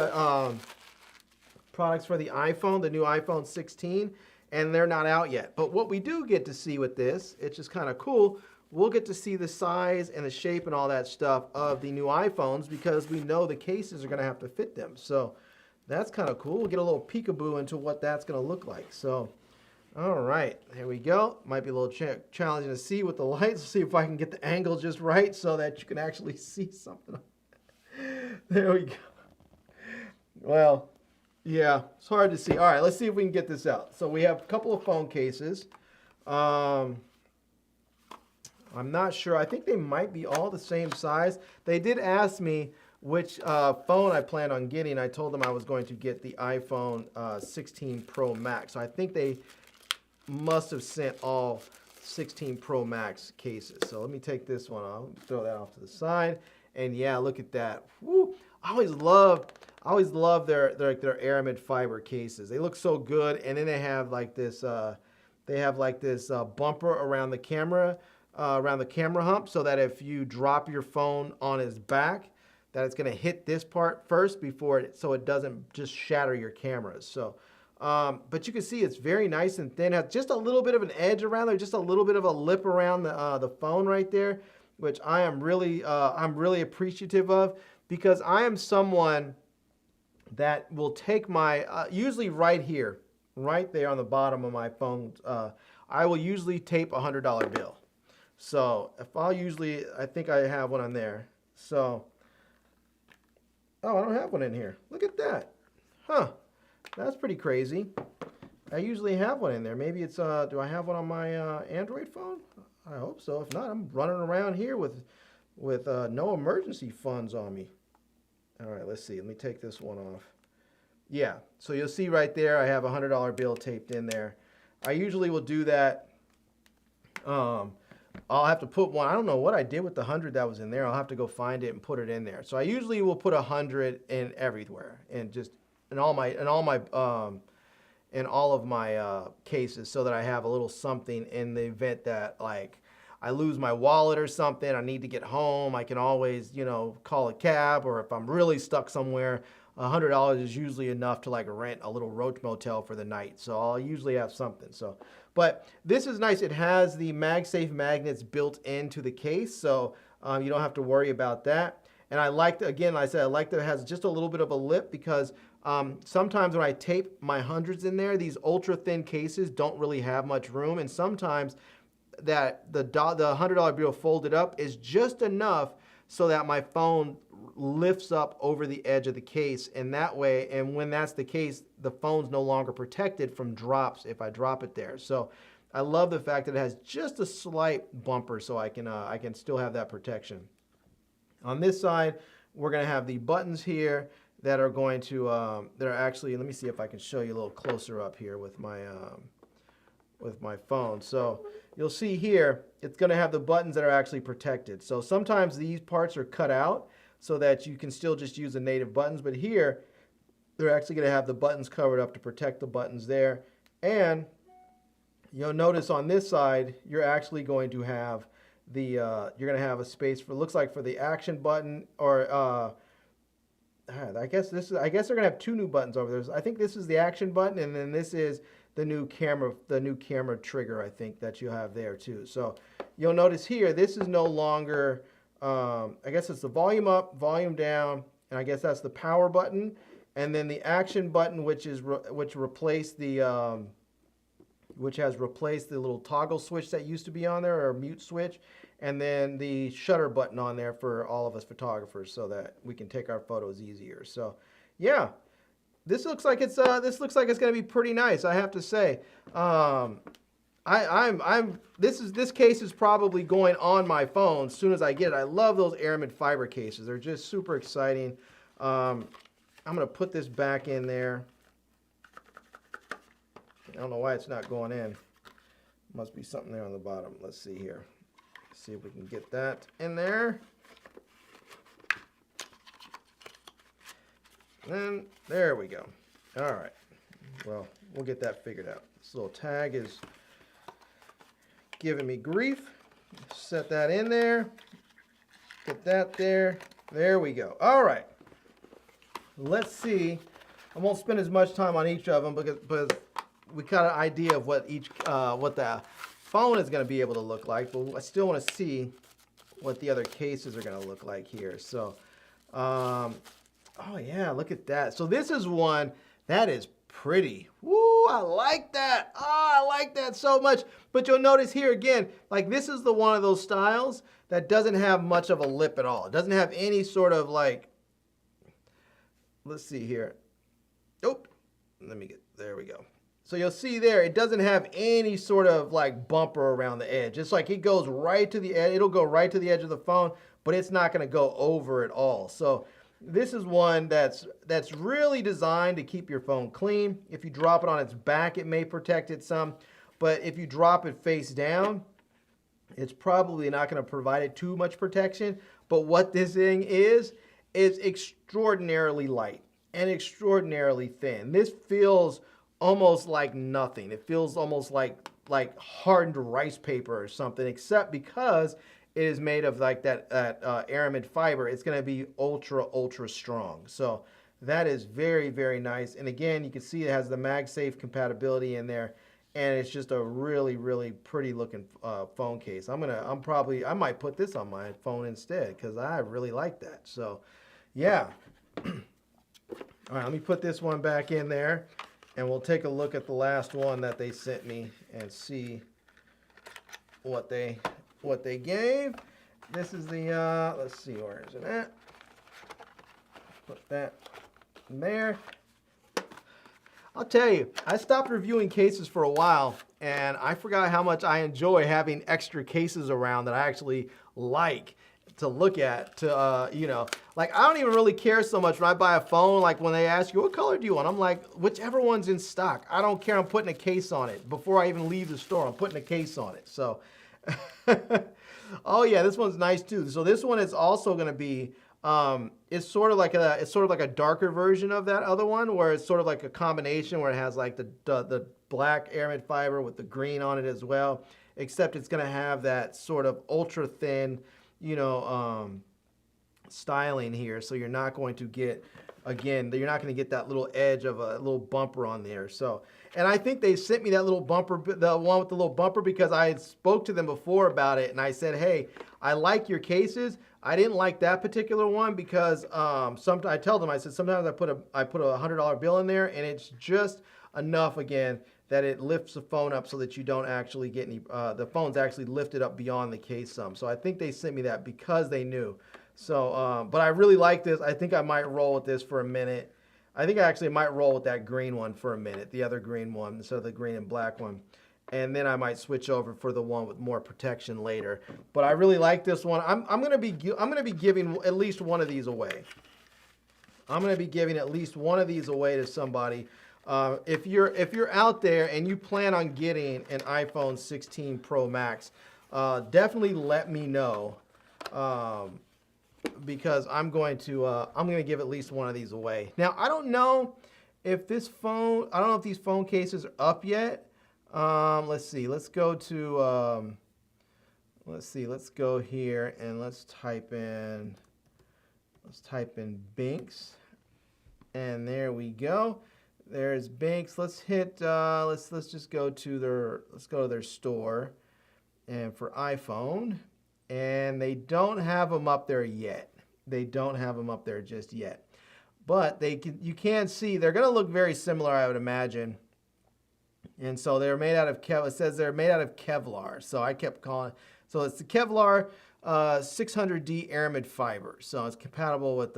products for the iPhone, the new iPhone 16, and they're not out yet. But what we do get to see with this, it's just kind of cool, we'll get to see the size and the shape and all that stuff of the new iPhones, because we know the cases are going to have to fit them. So that's kind of cool. We'll get a little peekaboo into what that's going to look like. So, all right, here we go. Might be a little challenging to see with the lights. See if I can get the angle just right so that you can actually see something. There we go. Well, yeah, it's hard to see. All right, let's see if we can get this out. So we have a couple of phone cases. I'm not sure. I think they might be all the same size. They did ask me which phone I planned on getting. I told them I was going to get the iPhone 16 Pro Max. So I think they must have sent all 16 Pro Max cases. So let me take this one off, throw that off to the side. And yeah, look at that. Woo. I always love their aramid fiber cases. They look so good. And then they have like this bumper around the camera hump, so that if you drop your phone on its back, that it's going to hit this part first so it doesn't just shatter your cameras. So but you can see it's very nice and thin. Has just a little bit of an edge around there, just a little bit of a lip around the phone right there, which I'm really appreciative of, because I am someone that will take my usually right here, right there on the bottom of my phone, I will usually tape a $100 bill. So I think I have one on there. So, oh, I don't have one in here. Look at that. Huh. That's pretty crazy. I usually have one in there. Maybe it's, do I have one on my Android phone? I hope so. If not, I'm running around here with no emergency funds on me. All right, let's see. Let me take this one off. Yeah, so you'll see right there, I have a $100 bill taped in there. I usually will do that. I'll have to put one. I don't know what I did with the 100 that was in there. I'll have to go find it and put it in there. So I usually will put 100 in everywhere, and just in all of my cases, so that I have a little something in the event that, like, I lose my wallet or something, I need to get home, I can always, call a cab, or if I'm really stuck somewhere, $100 is usually enough to like rent a little roach motel for the night. So I'll usually have something. So, but this is nice. It has the MagSafe magnets built into the case, so you don't have to worry about that. And I like, again, I like that it has just a little bit of a lip, because sometimes when I tape my hundreds in there, these ultra thin cases don't really have much room, and sometimes that the $100 bill folded up is just enough so that my phone lifts up over the edge of the case, and that way, and when that's the case, the phone's no longer protected from drops if I drop it there. So I love the fact that it has just a slight bumper, so I can still have that protection. On this side, we're going to have the buttons here that are going to that are actually, let me see if I can show you a little closer up here with my phone. So you'll see here, it's going to have the buttons that are actually protected. So sometimes these parts are cut out. so that you can still just use the native buttons. But here, they're actually going to have the buttons covered up to protect the buttons there. And you'll notice on this side, you're actually going to have the, you're going to have a space for, looks like for the action button, or I guess they're going to have two new buttons over there. I think this is the action button, and then this is the new camera trigger, I think, that you have there too. So you'll notice here, this is no longer, I guess it's the volume up, volume down, and I guess that's the power button. And then the action button, which has replaced the little toggle switch that used to be on there, or mute switch, and then the shutter button on there for all of us photographers, so that we can take our photos easier. So, yeah, this looks like it's going to be pretty nice, I have to say. This case is probably going on my phone as soon as I get it. I love those aramid fiber cases. They're just super exciting. I'm going to put this back in there. I don't know why it's not going in. Must be something there on the bottom. Let's see here. See if we can get that in there. And there we go. All right. Well, we'll get that figured out. This little tag is giving me grief. Set that in there. Get that there. There we go. All right. Let's see. I won't spend as much time on each of them because we got an idea of what the phone is going to be able to look like, but I still want to see what the other cases are going to look like here. So, oh yeah, look at that. So this is one that is pretty. Woo, I like that. Oh, I like that so much. But you'll notice here again, like this is the one of those styles that doesn't have much of a lip at all. It doesn't have any sort of like, let's see here. Oh, there we go. So you'll see there, it doesn't have any sort of like bumper around the edge. It's like it goes right to the edge. It'll go right to the edge of the phone, but it's not going to go over at all. So this is one that's really designed to keep your phone clean. If you drop it on its back, it may protect it some. But if you drop it face down, it's probably not going to provide it too much protection. But what this thing is extraordinarily light and extraordinarily thin. This feels almost like nothing. It feels almost like hardened rice paper or something, except because it is made of like that aramid fiber, it's going to be ultra strong. So that is very, very nice. And again, you can see it has the MagSafe compatibility in there, and it's just a really, really pretty looking phone case. I might put this on my phone instead because I really like that. So yeah. All right, let me put this one back in there, and we'll take a look at the last one that they sent me and see what they gave. This is the, let's see, where is it at? Put that in there. I'll tell you, I stopped reviewing cases for a while, and I forgot how much I enjoy having extra cases around that I actually like to look at, to, you know, like I don't even really care so much when I buy a phone, like when they ask you, what color do you want? I'm like, whichever one's in stock. I don't care, I'm putting a case on it. Before I even leave the store, I'm putting a case on it. So, oh yeah, this one's nice too. So this one is also gonna be, it's sort of like a darker version of that other one, where it's sort of like a combination where it has like the black aramid fiber with the green on it as well, except it's gonna have that sort of ultra thin, you know, styling here. So you're not going to get, again, you're not going to get that little edge of a little bumper on there. So, and I think they sent me that little bumper, the one with the little bumper, because I had spoke to them before about it, and I said, hey, I like your cases. I didn't like that particular one because sometimes I tell them, I said, sometimes I put a $100 bill in there, and it's just enough, again, that it lifts the phone up so that you don't actually get any, the phone's actually lifted up beyond the case some. So I think they sent me that because they knew. So, but I really like this. I think I might roll with this for a minute. I think I actually might roll with that green one for a minute, the other green one, so the green and black one. And then I might switch over for the one with more protection later. But I really like this one. I'm gonna be giving at least one of these away. I'm gonna be giving at least one of these away to somebody. If you're out there and you plan on getting an iPhone 16 Pro Max, definitely let me know. because I'm going to give at least one of these away. Now, I don't know if this phone, I don't know if these phone cases are up yet. Let's see. Let's go to, let's go here and let's type in Binks. And there we go. There's Binks. Let's hit, let's just go to their store and for iPhone. And they don't have them up there yet. They don't have them up there just yet. But you can see they're going to look very similar, I would imagine. And so they're made out of it says they're made out of Kevlar. So I kept calling, so it's the Kevlar 600D aramid fiber. So it's compatible with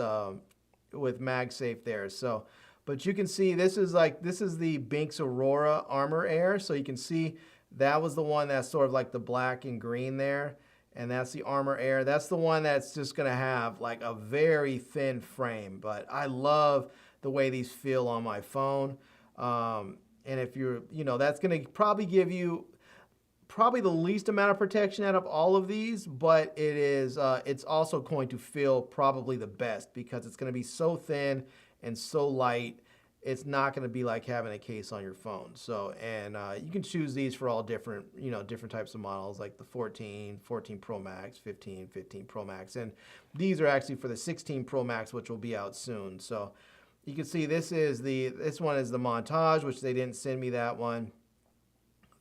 MagSafe there. So, but you can see this is the Binks Aurora Armor Air. So you can see that was the one that's sort of like the black and green there. And that's the Armor Air. That's the one that's just going to have like a very thin frame. But I love the way these feel on my phone. And if you're, that's going to probably give you probably the least amount of protection out of all of these. But it's also going to feel probably the best because it's going to be so thin and so light. It's not going to be like having a case on your phone. So, and you can choose these for all different, different types of models, like the 14 Pro Max, 15 Pro Max. And these are actually for the 16 Pro Max, which will be out soon. So you can see this one is the Montage, which they didn't send me that one.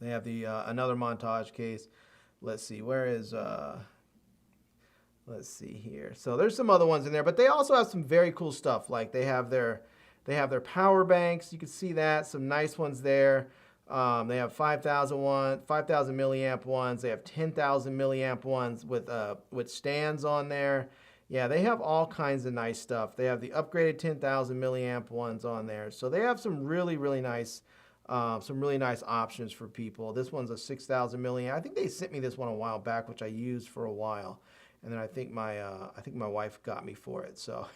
They have the another Montage case. Let's see, let's see here. So there's some other ones in there, but they also have some very cool stuff. Like they have their power banks. You can see that. Some nice ones there. They have 5,000 milliamp ones. They have 10,000 milliamp ones with stands on there. Yeah, they have all kinds of nice stuff. They have the upgraded 10,000 milliamp ones on there. So they have some really nice options for people. This one's a 6,000 milliamp. I think they sent me this one a while back, which I used for a while, and then I think my wife got me for it. So.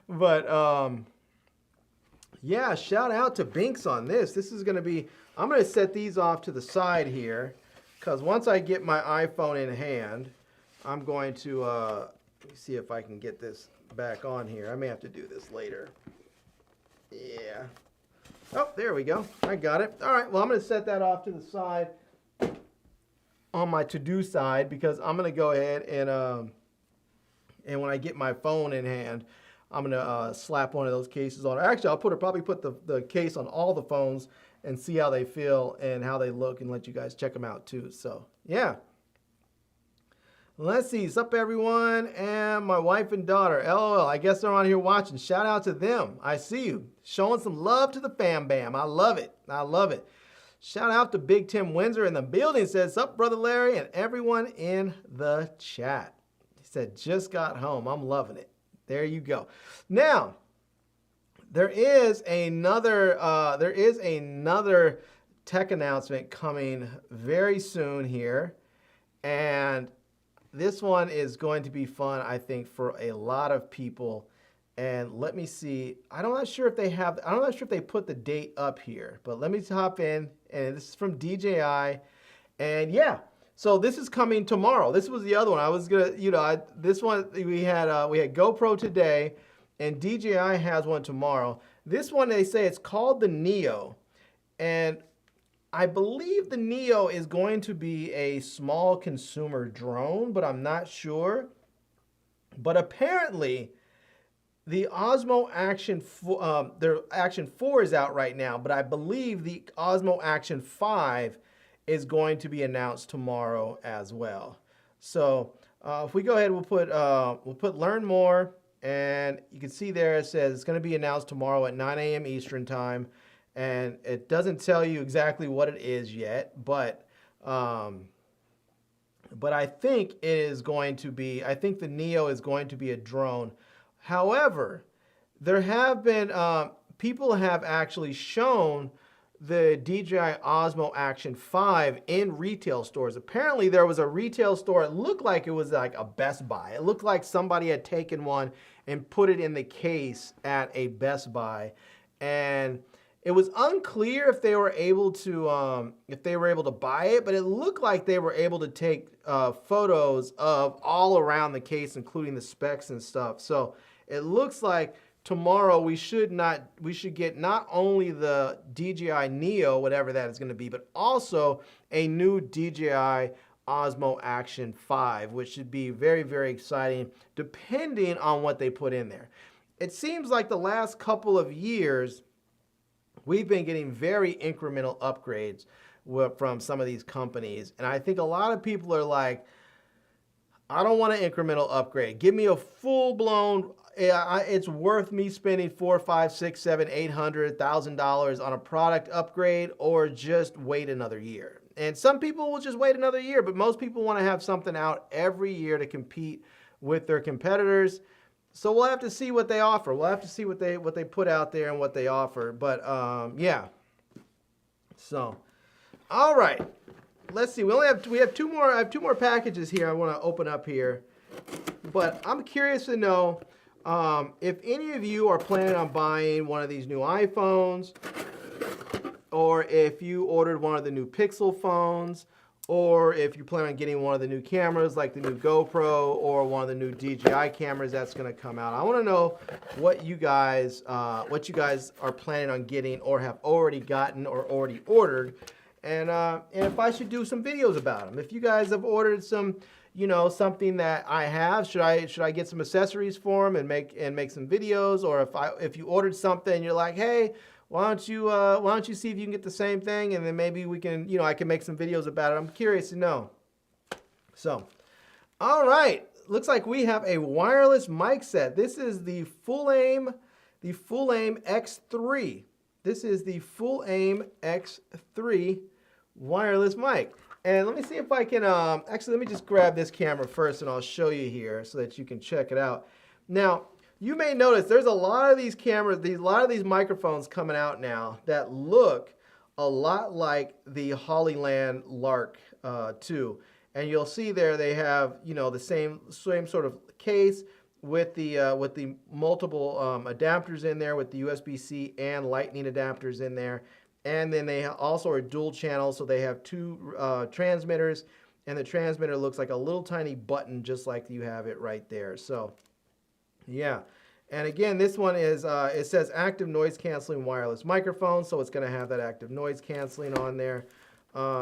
But yeah, shout out to Binks on this. This is going to be, I'm going to set these off to the side here because once I get my iPhone in hand, I'm going to let me see if I can get this back on here. I may have to do this later. Yeah. Oh, there we go. I got it. All right. Well, I'm going to set that off to the side on my to-do side because I'm going to go ahead and when I get my phone in hand, I'm going to slap one of those cases on. Actually, I'll probably put the case on all the phones and see how they feel and how they look and let you guys check them out too. So, yeah. Let's see. What's up, everyone? And my wife and daughter. LOL. I guess they're on here watching. Shout out to them. I see you. Showing some love to the fam bam. I love it. I love it. Shout out to Big Tim Windsor in the building. Says, "Sup, Brother Larry," and everyone in the chat. He said, "Just got home." I'm loving it. There you go. Now, there is another tech announcement coming very soon here, and this one is going to be fun, I think, for a lot of people. And let me see. I'm not sure if they put the date up here, but let me hop in, and this is from DJI, and yeah. So this is coming tomorrow. This was the other one. I was gonna, this one we had GoPro today, and DJI has one tomorrow. This one they say it's called the Neo, and I believe the Neo is going to be a small consumer drone, but I'm not sure. But apparently, the Osmo Action, their Action 4 is out right now, but I believe the Osmo Action 5 is going to be announced tomorrow as well. So if we go ahead, we'll put learn more, and you can see there it says it's going to be announced tomorrow at 9 a.m. Eastern time, and it doesn't tell you exactly what it is yet, but I think it is going to be. I think the Neo is going to be a drone. However, there have been people have actually shown the DJI Osmo Action 5 in retail stores. Apparently there was a retail store, it looked like it was like a Best Buy. It looked like somebody had taken one and put it in the case at a Best Buy. And It was unclear if they were able to buy it, but it looked like they were able to take photos of all around the case, including the specs and stuff. So it looks like tomorrow we should get not only the DJI Neo, whatever that is going to be, but also a new DJI Osmo Action 5, which should be very, very exciting, depending on what they put in there. It seems like the last couple of years, we've been getting very incremental upgrades from some of these companies. And I think a lot of people are like, I don't want an incremental upgrade. Give me a full-blown, it's worth me spending $400, $500, $600, $700, $800, $1,000 on a product upgrade, or just wait another year. And some people will just wait another year, but most people want to have something out every year to compete with their competitors. So we'll have to see what they offer. We'll have to see what they put out there and what they offer. But yeah. So, all right. Let's see. We have two more. I have two more packages here I want to open up here. But I'm curious to know if any of you are planning on buying one of these new iPhones, or if you ordered one of the new Pixel phones, or if you plan on getting one of the new cameras like the new GoPro or one of the new DJI cameras that's going to come out. I want to know what you guys are planning on getting or have already gotten or already ordered, and if I should do some videos about them. If you guys have ordered some, something that I have, should I get some accessories for them and make some videos? Or if you ordered something, you're like, hey, why don't you see if you can get the same thing, and then maybe we can, I can make some videos about it. I'm curious to know. So, all right, looks like we have a wireless mic set. This is the Full Aim X3. This is the Full Aim X3 wireless mic. And let me see if I can, actually, let me just grab this camera first and I'll show you here so that you can check it out. Now, you may notice there's a lot of these cameras, a lot of these microphones coming out now that look a lot like the Hollyland Lark 2. And you'll see there they have, the same sort of case with the multiple adapters in there, with the USB-C and Lightning adapters in there. And then they also are dual channel, so they have two transmitters, and the transmitter looks like a little tiny button just like you have it right there. So yeah, and again, this one is, it says active noise canceling wireless microphone, so it's going to have that active noise canceling on there.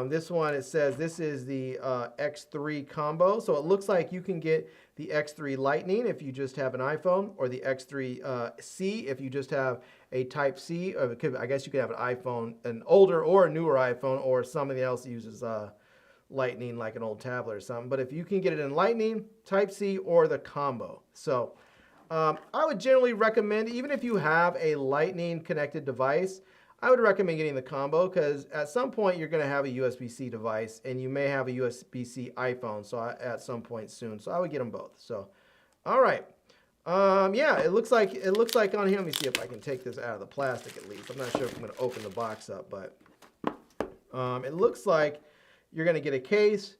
This one, it says this is the X3 combo, so it looks like you can get the X3 Lightning if you just have an iPhone, or the X3 C if you just have a Type-C. I guess you could have an iPhone, an older or a newer iPhone, or somebody else uses Lightning like an old tablet or something. But if you can get it in Lightning, Type-C, or the combo. So I would generally recommend, even if you have a Lightning connected device, I would recommend getting the combo, because at some point you're going to have a USB-C device, and you may have a USB-C iPhone at some point soon. So I would get them both. So, all right. Yeah, it looks like on here. Let me see if I can take this out of the plastic at least. I'm not sure if I'm going to open the box up, but it looks like you're going to get a case,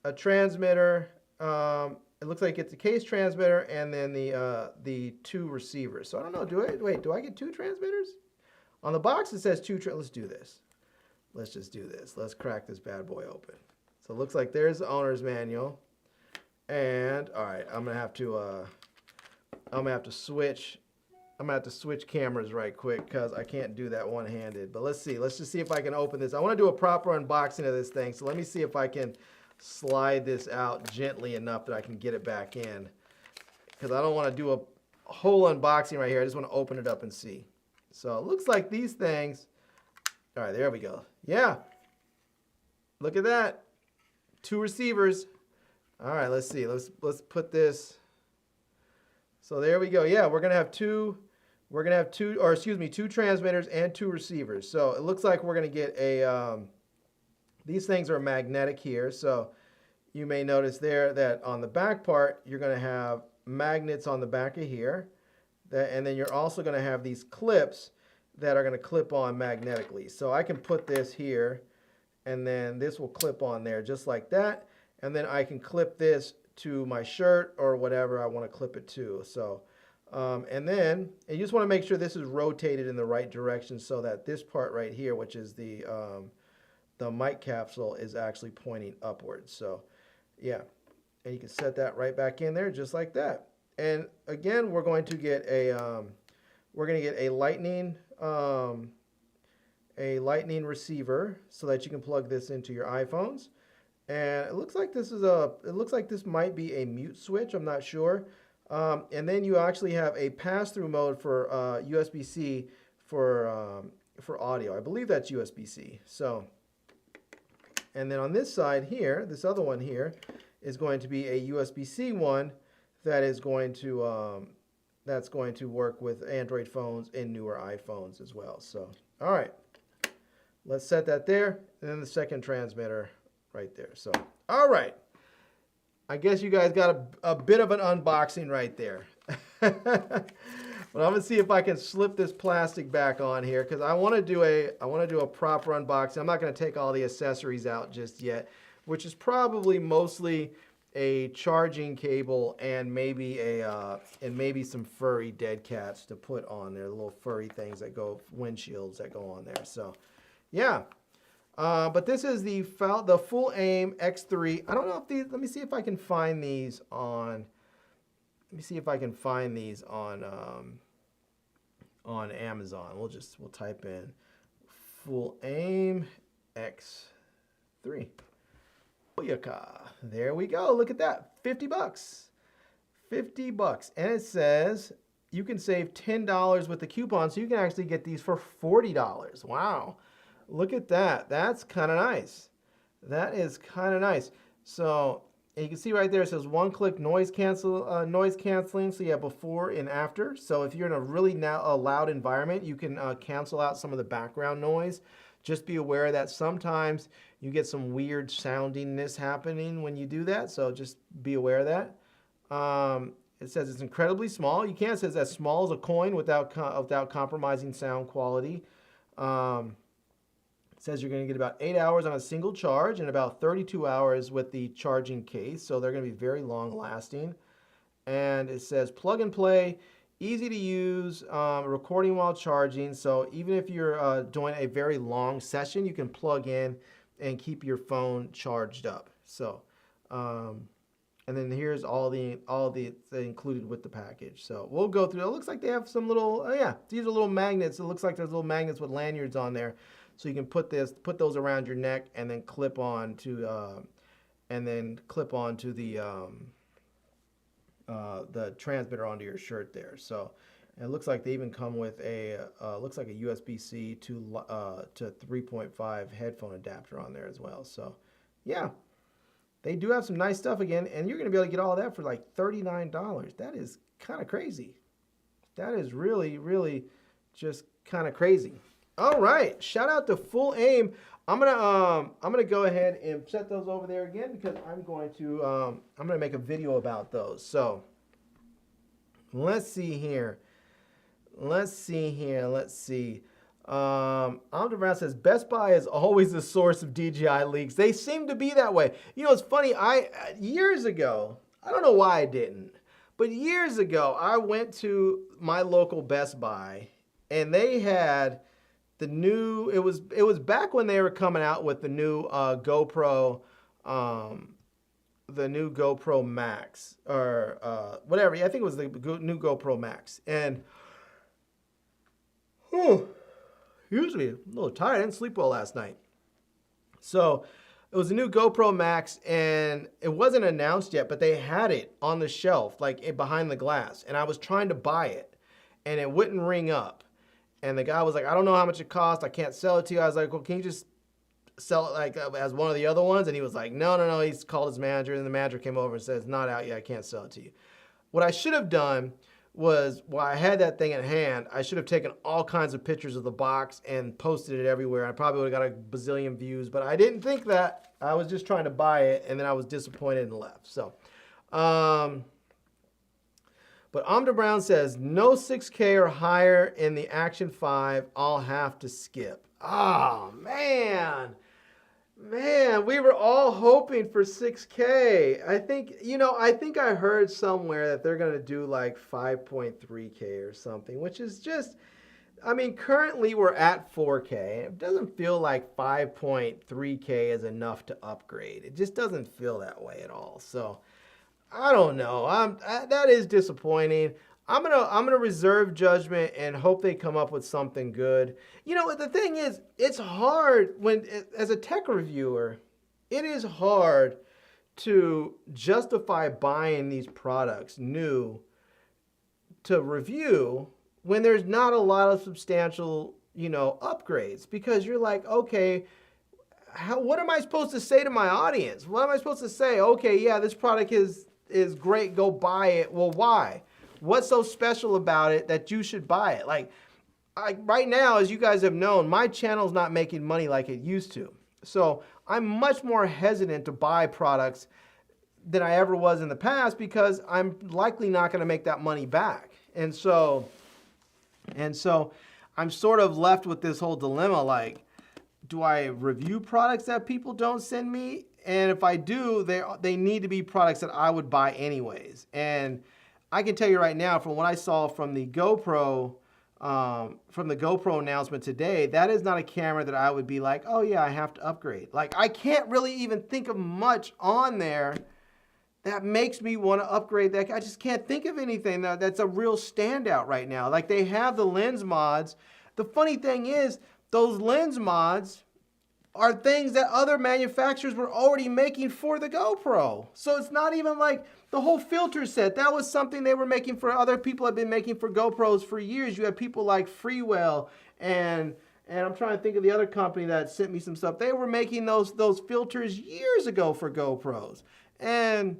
a transmitter. It looks like it's a case, transmitter, and then the two receivers. So I don't know. Do I get two transmitters? On the box it says two. Let's do this. Let's just do this. Let's crack this bad boy open. So it looks like there's the owner's manual. And all right, I'm gonna have to switch cameras right quick, because I can't do that one-handed. But let's see. Let's just see if I can open this. I want to do a proper unboxing of this thing. So let me see if I can slide this out gently enough that I can get it back in, because I don't want to do a whole unboxing right here. I just want to open it up and see. So it looks like these things. All right, there we go. Yeah. Look at that. Two receivers. All right, let's see. Let's put this. So there we go. Yeah, we're gonna have two transmitters and two receivers. So it looks like we're gonna get a. These things are magnetic here, so you may notice there that on the back part you're gonna have magnets on the back of here. And then you're also going to have these clips that are going to clip on magnetically. So I can put this here, and then this will clip on there just like that. And then I can clip this to my shirt or whatever I want to clip it to. So And then you just want to make sure this is rotated in the right direction so that this part right here, which is the mic capsule, is actually pointing upwards. So yeah, and you can set that right back in there just like that. And again, we're going to get a lightning receiver so that you can plug this into your iPhones. And it looks like this might be a mute switch. I'm not sure. And then you actually have a pass-through mode for USB-C for audio. I believe that's USB-C. So, and then on this side here, this other one here is going to be a USB-C one that is going to work with Android phones and newer iPhones as well. So, all right, let's set that there, and then the second transmitter right there. So, all right. I guess you guys got a bit of an unboxing right there. But I'm gonna see if I can slip this plastic back on here because I want to do a proper unboxing. I'm not gonna take all the accessories out just yet, which is probably mostly a charging cable and maybe some furry dead cats to put on there, little furry things that go, windshields that go on there. So, yeah. But this is the Full Aim X3. I don't know if these, let me see if I can find these on, on Amazon. We'll type in Full Aim X3. Booyaka. There we go. Look at that. 50 bucks. 50 bucks. And it says you can save $10 with the coupon, so you can actually get these for $40. Wow. Look at that. That's kind of nice. That is kind of nice. So you can see right there, it says one-click noise canceling. So you have before and after. So if you're in a really loud environment, you can cancel out some of the background noise. Just be aware that sometimes you get some weird soundingness happening when you do that. So just be aware of that. It says it's incredibly small. You can say it's as small as a coin without compromising sound quality. It says you're going to get about 8 hours on a single charge and about 32 hours with the charging case. So they're going to be very long lasting. And it says plug and play, easy to use, recording while charging. So even if you're doing a very long session, you can plug in and keep your phone charged up. So, and then here's all the included with the package. So we'll go through. It looks like they have some little, these are little magnets. It looks like there's little magnets with lanyards on there. So you can put those around your neck and then clip on to the transmitter onto your shirt there. So and it looks like they even come with a USB-C to 3.5 headphone adapter on there as well. So yeah, they do have some nice stuff again, and you're gonna be able to get all of that for like $39. That is kind of crazy. That is really, really just kind of crazy. All right, shout out to Full Aim. I'm gonna go ahead and set those over there again because I'm gonna make a video about those. So let's see here. Adorama says Best Buy is always the source of DJI leaks. They seem to be that way. You know, it's funny. Years ago, I don't know why I didn't, but years ago I went to my local Best Buy and they had the new, it was back when they were coming out with the new GoPro, Max or whatever. Yeah, I think it was the new GoPro Max. And usually a little tired. I didn't sleep well last night. So it was a new GoPro Max, and it wasn't announced yet, but they had it on the shelf, like behind the glass. And I was trying to buy it, and it wouldn't ring up. And the guy was like, I don't know how much it costs. I can't sell it to you. I was like, well, can you just sell it like as one of the other ones? And he was like, no. He's called his manager, and the manager came over and says, not out yet. I can't sell it to you. What I should have done was, while I had that thing in hand, I should have taken all kinds of pictures of the box and posted it everywhere. I probably would have got a bazillion views, but I didn't think that. I was just trying to buy it, and then I was disappointed and left. So, but Amda Brown says, no 6K or higher in the Action 5, I'll have to skip. Oh, man. Man, we were all hoping for 6K. I think I heard somewhere that they're going to do like 5.3K or something, which is just, I mean, currently we're at 4K. It doesn't feel like 5.3K is enough to upgrade. It just doesn't feel that way at all. So, I don't know. That is disappointing. I'm gonna reserve judgment and hope they come up with something good. You know, the thing is, it's hard when as a tech reviewer, it is hard to justify buying these products new to review when there's not a lot of substantial, upgrades, because you're like, okay, what am I supposed to say to my audience? What am I supposed to say? Okay, yeah, this product is great. Go buy it. Well, why? What's so special about it that you should buy it? Like right now, as you guys have known, my channel's not making money like it used to. So I'm much more hesitant to buy products than I ever was in the past because I'm likely not going to make that money back. And so I'm sort of left with this whole dilemma, like, do I review products that people don't send me? And if I do, they need to be products that I would buy anyways. And I can tell you right now, from what I saw from the GoPro announcement today, that is not a camera that I would be like, oh yeah, I have to upgrade. Like, I can't really even think of much on there that makes me want to upgrade that. I just can't think of anything that's a real standout right now. Like, they have the lens mods. The funny thing is, those lens mods are things that other manufacturers were already making for the GoPro. So it's not even like the whole filter set. That was something they were making for other people have been making for GoPros for years. You have people like Freewell and I'm trying to think of the other company that sent me some stuff. They were making those filters years ago for GoPros. And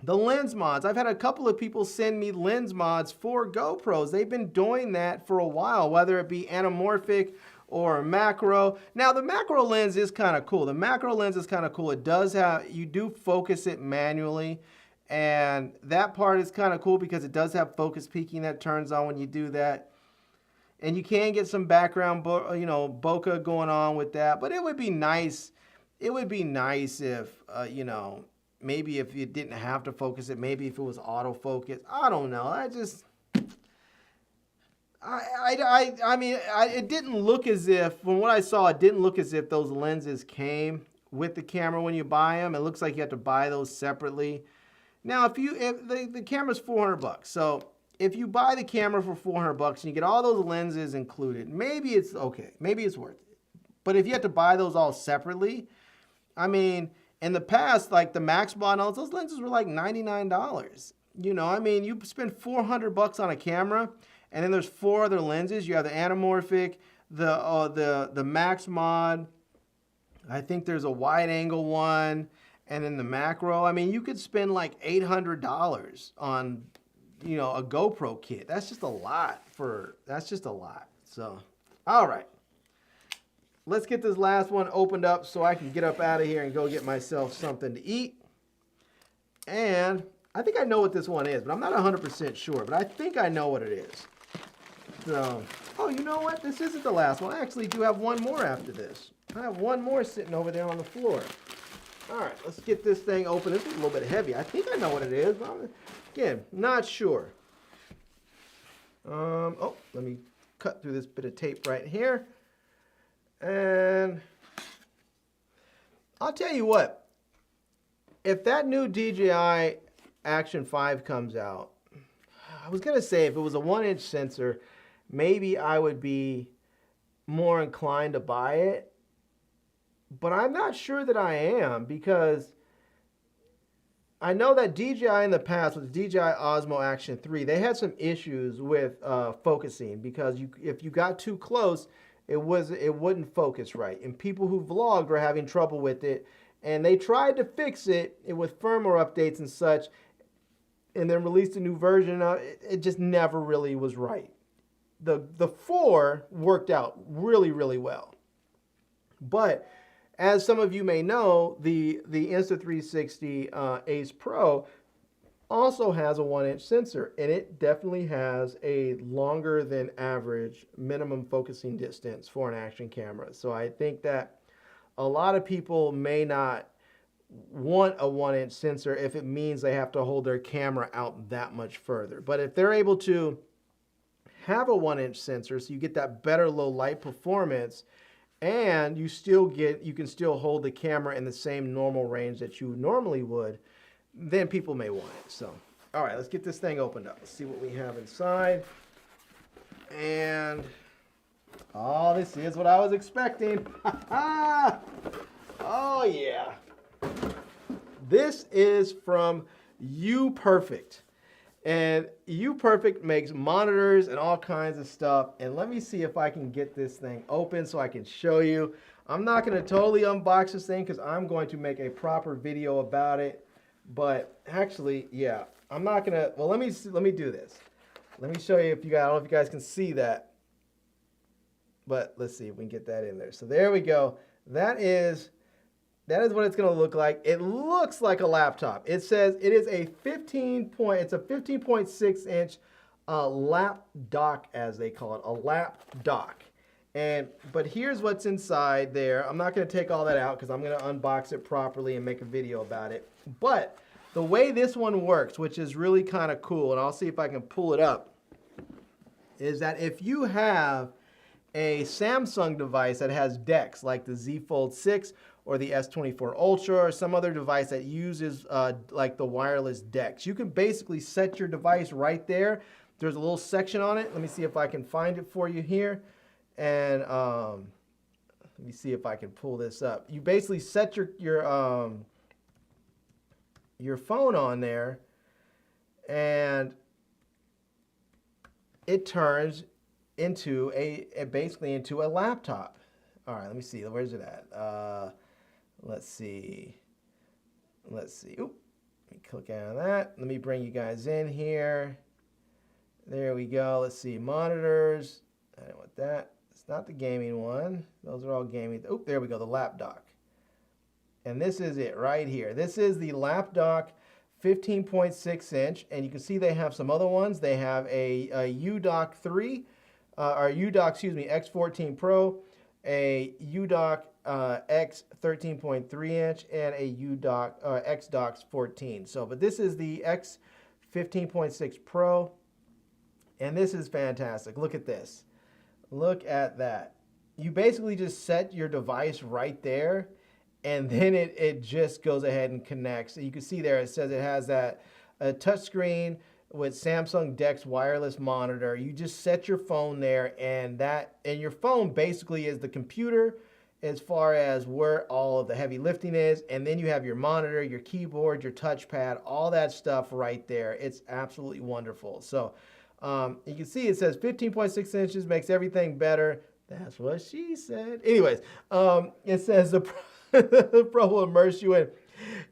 the lens mods, I've had a couple of people send me lens mods for GoPros. They've been doing that for a while, whether it be anamorphic or macro. Now, the macro lens is kind of cool. The macro lens is kind of cool. It does have, you do focus it manually, and that part is kind of cool because it does have focus peaking that turns on when you do that. And you can get some background, bokeh going on with that. But it would be nice. It would be nice if, maybe if you didn't have to focus it, maybe if it was autofocus. I don't know. It didn't look as if, from what I saw, it didn't look as if those lenses came with the camera when you buy them. It looks like you have to buy those separately. Now, if the camera's $400, so if you buy the camera for $400 and you get all those lenses included, maybe it's okay. Maybe it's worth it. But if you have to buy those all separately, I mean, in the past, like the Max models, those lenses were like $99. You spend $400 on a camera, and then there's 4 other lenses. You have the anamorphic, the Max mod. I think there's a wide angle one, and then the macro. I mean, you could spend like $800 on, a GoPro kit. That's just a lot. So, all right. Let's get this last one opened up so I can get up out of here and go get myself something to eat. And I think I know what this one is, but I'm not 100% sure. But I think I know what it is. So, oh, you know what? This isn't the last one. I actually do have one more after this. I have one more sitting over there on the floor. All right, let's get this thing open. This is a little bit heavy. I think I know what it is, but again, not sure. Let me cut through this bit of tape right here. And I'll tell you what, if that new DJI Action 5 comes out, I was going to say if it was a 1-inch sensor, maybe I would be more inclined to buy it. But I'm not sure that I am, because I know that DJI in the past with the DJI Osmo Action 3, they had some issues with focusing, because if you got too close, it wouldn't focus right. And people who vlogged were having trouble with it. And they tried to fix it with firmware updates and such, and then released a new version. It just never really was right. The 4 worked out really, really well. But as some of you may know, the Insta360 Ace Pro also has a 1-inch sensor, and it definitely has a longer than average minimum focusing distance for an action camera. So I think that a lot of people may not want a 1-inch sensor if it means they have to hold their camera out that much further. But if they're able to have a 1-inch sensor, so you get that better low light performance, and you can still hold the camera in the same normal range that you normally would, then people may want it. So, all right, let's get this thing opened up. Let's see what we have inside. And oh, this is what I was expecting. Oh yeah. This is from UPerfect. And UPerfect makes monitors and all kinds of stuff. And let me see if I can get this thing open so I can show you. I'm not going to totally unbox this thing because I'm going to make a proper video about it. But actually, yeah, I'm not going to. Well, let me do this. Let me show you if you guys, I don't know if you guys can see that. But let's see if we can get that in there. So there we go. That is what it's going to look like. It looks like a laptop. It says it is a 15.6 inch lap dock, as they call it, a lap dock. But here's what's inside there. I'm not going to take all that out because I'm going to unbox it properly and make a video about it. But the way this one works, which is really kind of cool, and I'll see if I can pull it up, is that if you have a Samsung device that has DeX, like the Z Fold 6 or the S24 Ultra or some other device that uses like the wireless DeX, you can basically set your device right there. There's a little section on it. Let me see if I can find it for you here. And let me see if I can pull this up. You basically set your phone on there, and it turns into basically into a laptop. All right, let me see. Where's it at? Let's see. Oop, let me click on that. Let me bring you guys in here. There we go. Let's see. Monitors. I don't want that. It's not the gaming one. Those are all gaming. Oh, there we go. The lap dock. And this is it right here. This is the lap dock 15.6 inch. And you can see they have some other ones. They have a UDock 3, or UDock, excuse me, X14 Pro, a UDock X 13.3 inch, and a UDock XDock 14. So, but this is the X 15.6 Pro. And this is fantastic. Look at this. Look at that. You basically just set your device right there, and then it just goes ahead and connects. So you can see there it says it has that touchscreen with Samsung DeX wireless monitor. You just set your phone there, and your phone basically is the computer as far as where all of the heavy lifting is, and then you have your monitor, your keyboard, your touchpad, all that stuff right there. It's absolutely wonderful. So you can see it says 15.6 inches makes everything better. That's what she said. Anyways, it says the Pro will immerse you in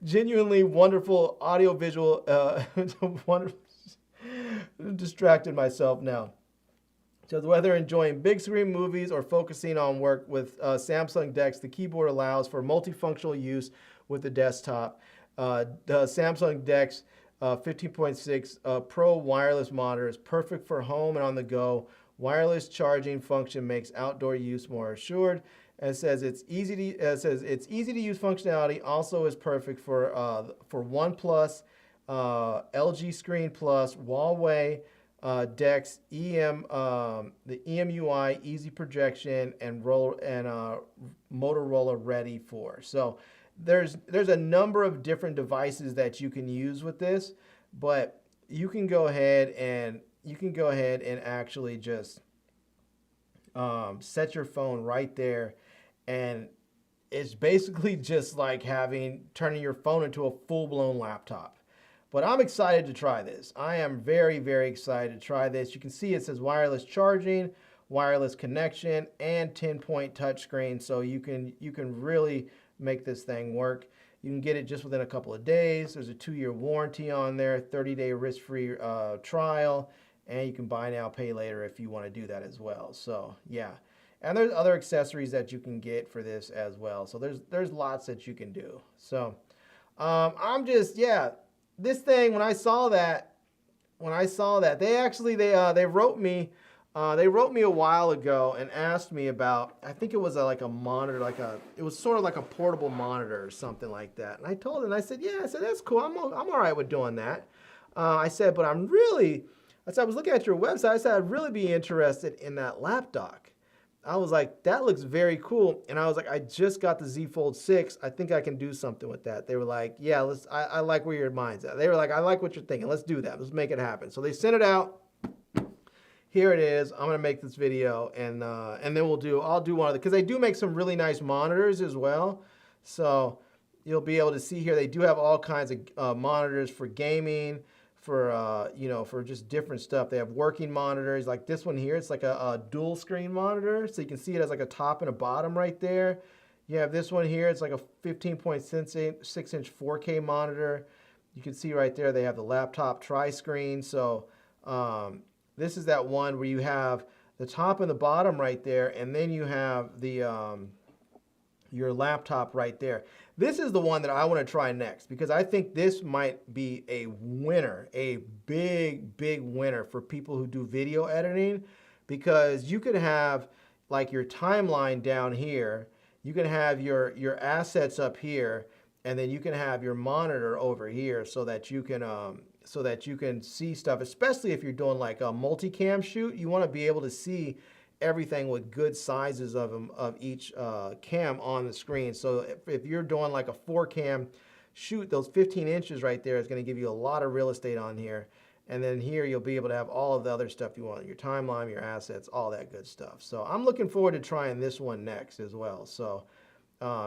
genuinely wonderful audio-visual, wonderful. Distracted myself now. So whether enjoying big screen movies or focusing on work with Samsung DeX, the keyboard allows for multifunctional use with the desktop. The Samsung DeX 15.6 Pro wireless monitor is perfect for home and on the go. Wireless charging function makes outdoor use more assured. And it says it's easy to use functionality. Also is perfect for OnePlus, LG Screen Plus, Huawei, DeX, the EMUI, Easy Projection, and Motorola Ready 4. So there's a number of different devices that you can use with this, but you can go ahead and actually just set your phone right there, and it's basically just like turning your phone into a full-blown laptop. But I'm excited to try this. I am very, very excited to try this. You can see it says wireless charging, wireless connection, and 10-point touchscreen. So you can really make this thing work. You can get it just within a couple of days. There's a 2-year warranty on there, 30-day risk-free trial, and you can buy now, pay later if you want to do that as well. So yeah, and there's other accessories that you can get for this as well. So there's lots that you can do. So this thing, when I saw that, they wrote me They wrote me a while ago and asked me about, I think it was like a monitor, it was sort of like a portable monitor or something like that. And I told them, I said, yeah, I said, that's cool. I'm all right with doing that. I said, but I was looking at your website. I said, I'd really be interested in that lap dock. I was like, that looks very cool. And I was like, I just got the Z Fold 6. I think I can do something with that. They were like, yeah, I like where your mind's at. They were like, I like what you're thinking. Let's do that. Let's make it happen. So they sent it out. Here it is. I'm gonna make this video, and then I'll do one of the, because they do make some really nice monitors as well. So you'll be able to see here, they do have all kinds of monitors for gaming, for for just different stuff. They have working monitors like this one here. It's like a dual screen monitor, so you can see it has like a top and a bottom right there. You have this one here. It's like a 15.6-inch 4K monitor. You can see right there they have the laptop tri-screen. So this is that one where you have the top and the bottom right there, and then you have the your laptop right there. This is the one that I want to try next, because I think this might be a winner, a big winner for people who do video editing, because you could have like your timeline down here, you can have your assets up here, and then you can have your monitor over here so that you can see stuff, especially if you're doing like a multicam shoot. You want to be able to see everything with good sizes of each cam on the screen. So if you're doing like a 4K shoot, those 15 inches right there is going to give you a lot of real estate on here. And then here you'll be able to have all of the other stuff you want, your timeline, your assets, all that good stuff. So I'm looking forward to trying this one next as well. So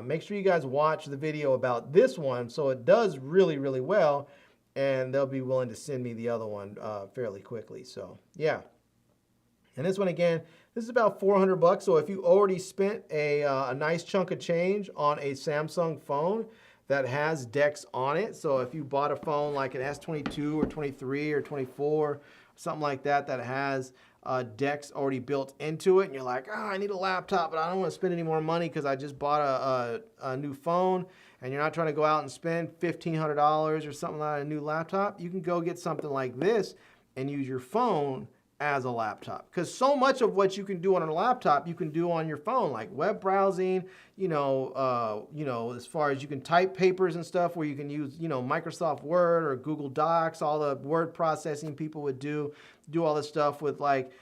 make sure you guys watch the video about this one, so it does really well, and they'll be willing to send me the other one fairly quickly. So yeah. And this one, again, this is about 400 bucks. So if you already spent a nice chunk of change on a Samsung phone that has DeX on it, so if you bought a phone like an S22 or 23 or 24, something like that, that has DeX already built into it, and you're like, oh, I need a laptop, but I don't want to spend any more money because I just bought a new phone, and you're not trying to go out and spend $1,500 or something like a new laptop, you can go get something like this and use your phone as a laptop, because so much of what you can do on a laptop you can do on your phone, like web browsing, as far as you can type papers and stuff, where you can use Microsoft Word or Google Docs, all the word processing people would do all this stuff with like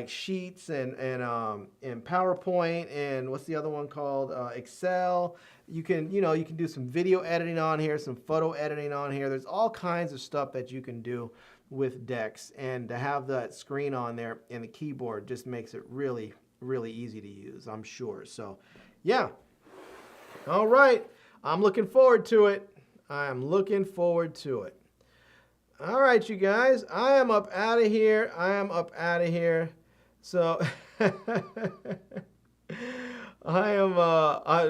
Sheets and PowerPoint, and what's the other one called, Excel. You can do some video editing on here, some photo editing on here. There's all kinds of stuff that you can do with DeX, and to have that screen on there and the keyboard just makes it really easy to use, I'm sure. So yeah, all right, I'm looking forward to it. All right, you guys, I am up out of here. So I am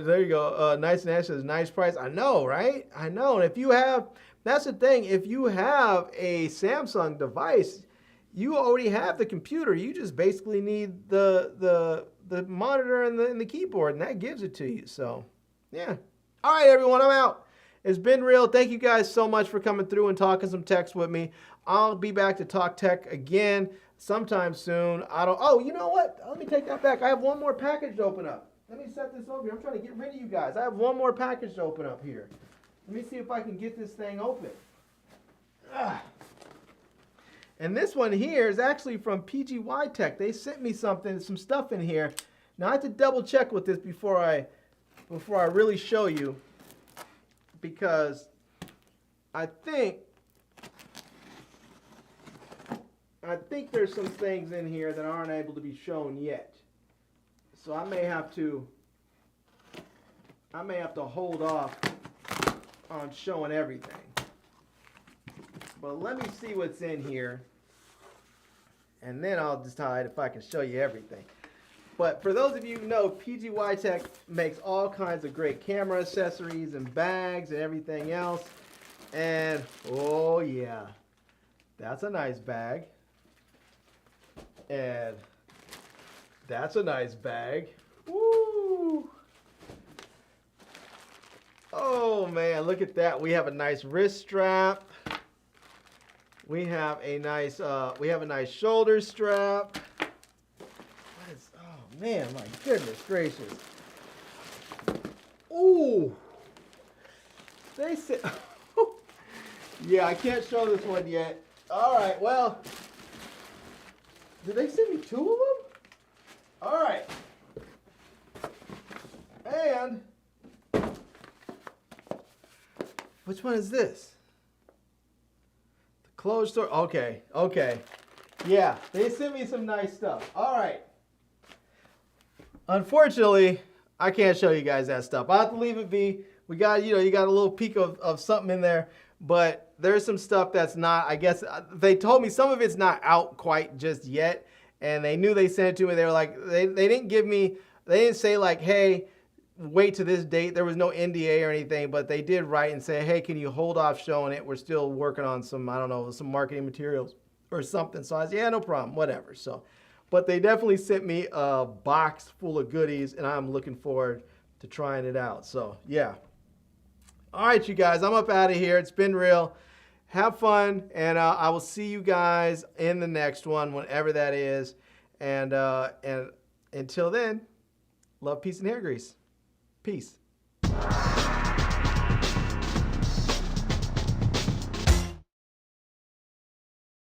there you go. Nice and Ash says nice price. I know, right? I know. And if you have, that's the thing, if you have a Samsung device, you already have the computer. You just basically need the monitor and the keyboard, and that gives it to you. So yeah. All right, everyone, I'm out. It's been real. Thank you guys so much for coming through and talking some text with me. I'll be back to talk tech again sometime soon. Oh, you know what? Let me take that back. I have one more package to open up. Let me set this over here. I'm trying to get rid of you guys. I have one more package to open up here. Let me see if I can get this thing open. And this one here is actually from PGY Tech. They sent me some stuff in here. Now I have to double check with this before I really show you, because I think there's some things in here that aren't able to be shown yet. So I may have to hold off on showing everything. But let me see what's in here, and then I'll decide if I can show you everything. But for those of you who know, PGY Tech makes all kinds of great camera accessories and bags and everything else. And oh yeah, that's a nice bag. And that's a nice bag. Woo! Oh man, look at that. We have a nice wrist strap. We have a nice shoulder strap. man, my goodness gracious. Ooh. They said, yeah, I can't show this one yet. All right, well, did they send me 2 of them? All right. And which one is this? The closed store. Okay, okay. Yeah, they sent me some nice stuff. All right. Unfortunately, I can't show you guys that stuff. I'll have to leave it be. We got, you got a little peek of something in there, but there's some stuff that's not, I guess, they told me some of it's not out quite just yet, and they knew they sent it to me. They were like, they didn't give me, they didn't say like, hey, wait to this date. There was no NDA or anything, but they did write and say, hey, can you hold off showing it? We're still working on some, I don't know, some marketing materials or something. So I said, yeah, no problem, whatever. So, but they definitely sent me a box full of goodies, and I'm looking forward to trying it out. So yeah. All right, you guys, I'm up out of here. It's been real. Have fun, and I will see you guys in the next one, whenever that is. And until then, love, peace, and hair grease. Peace.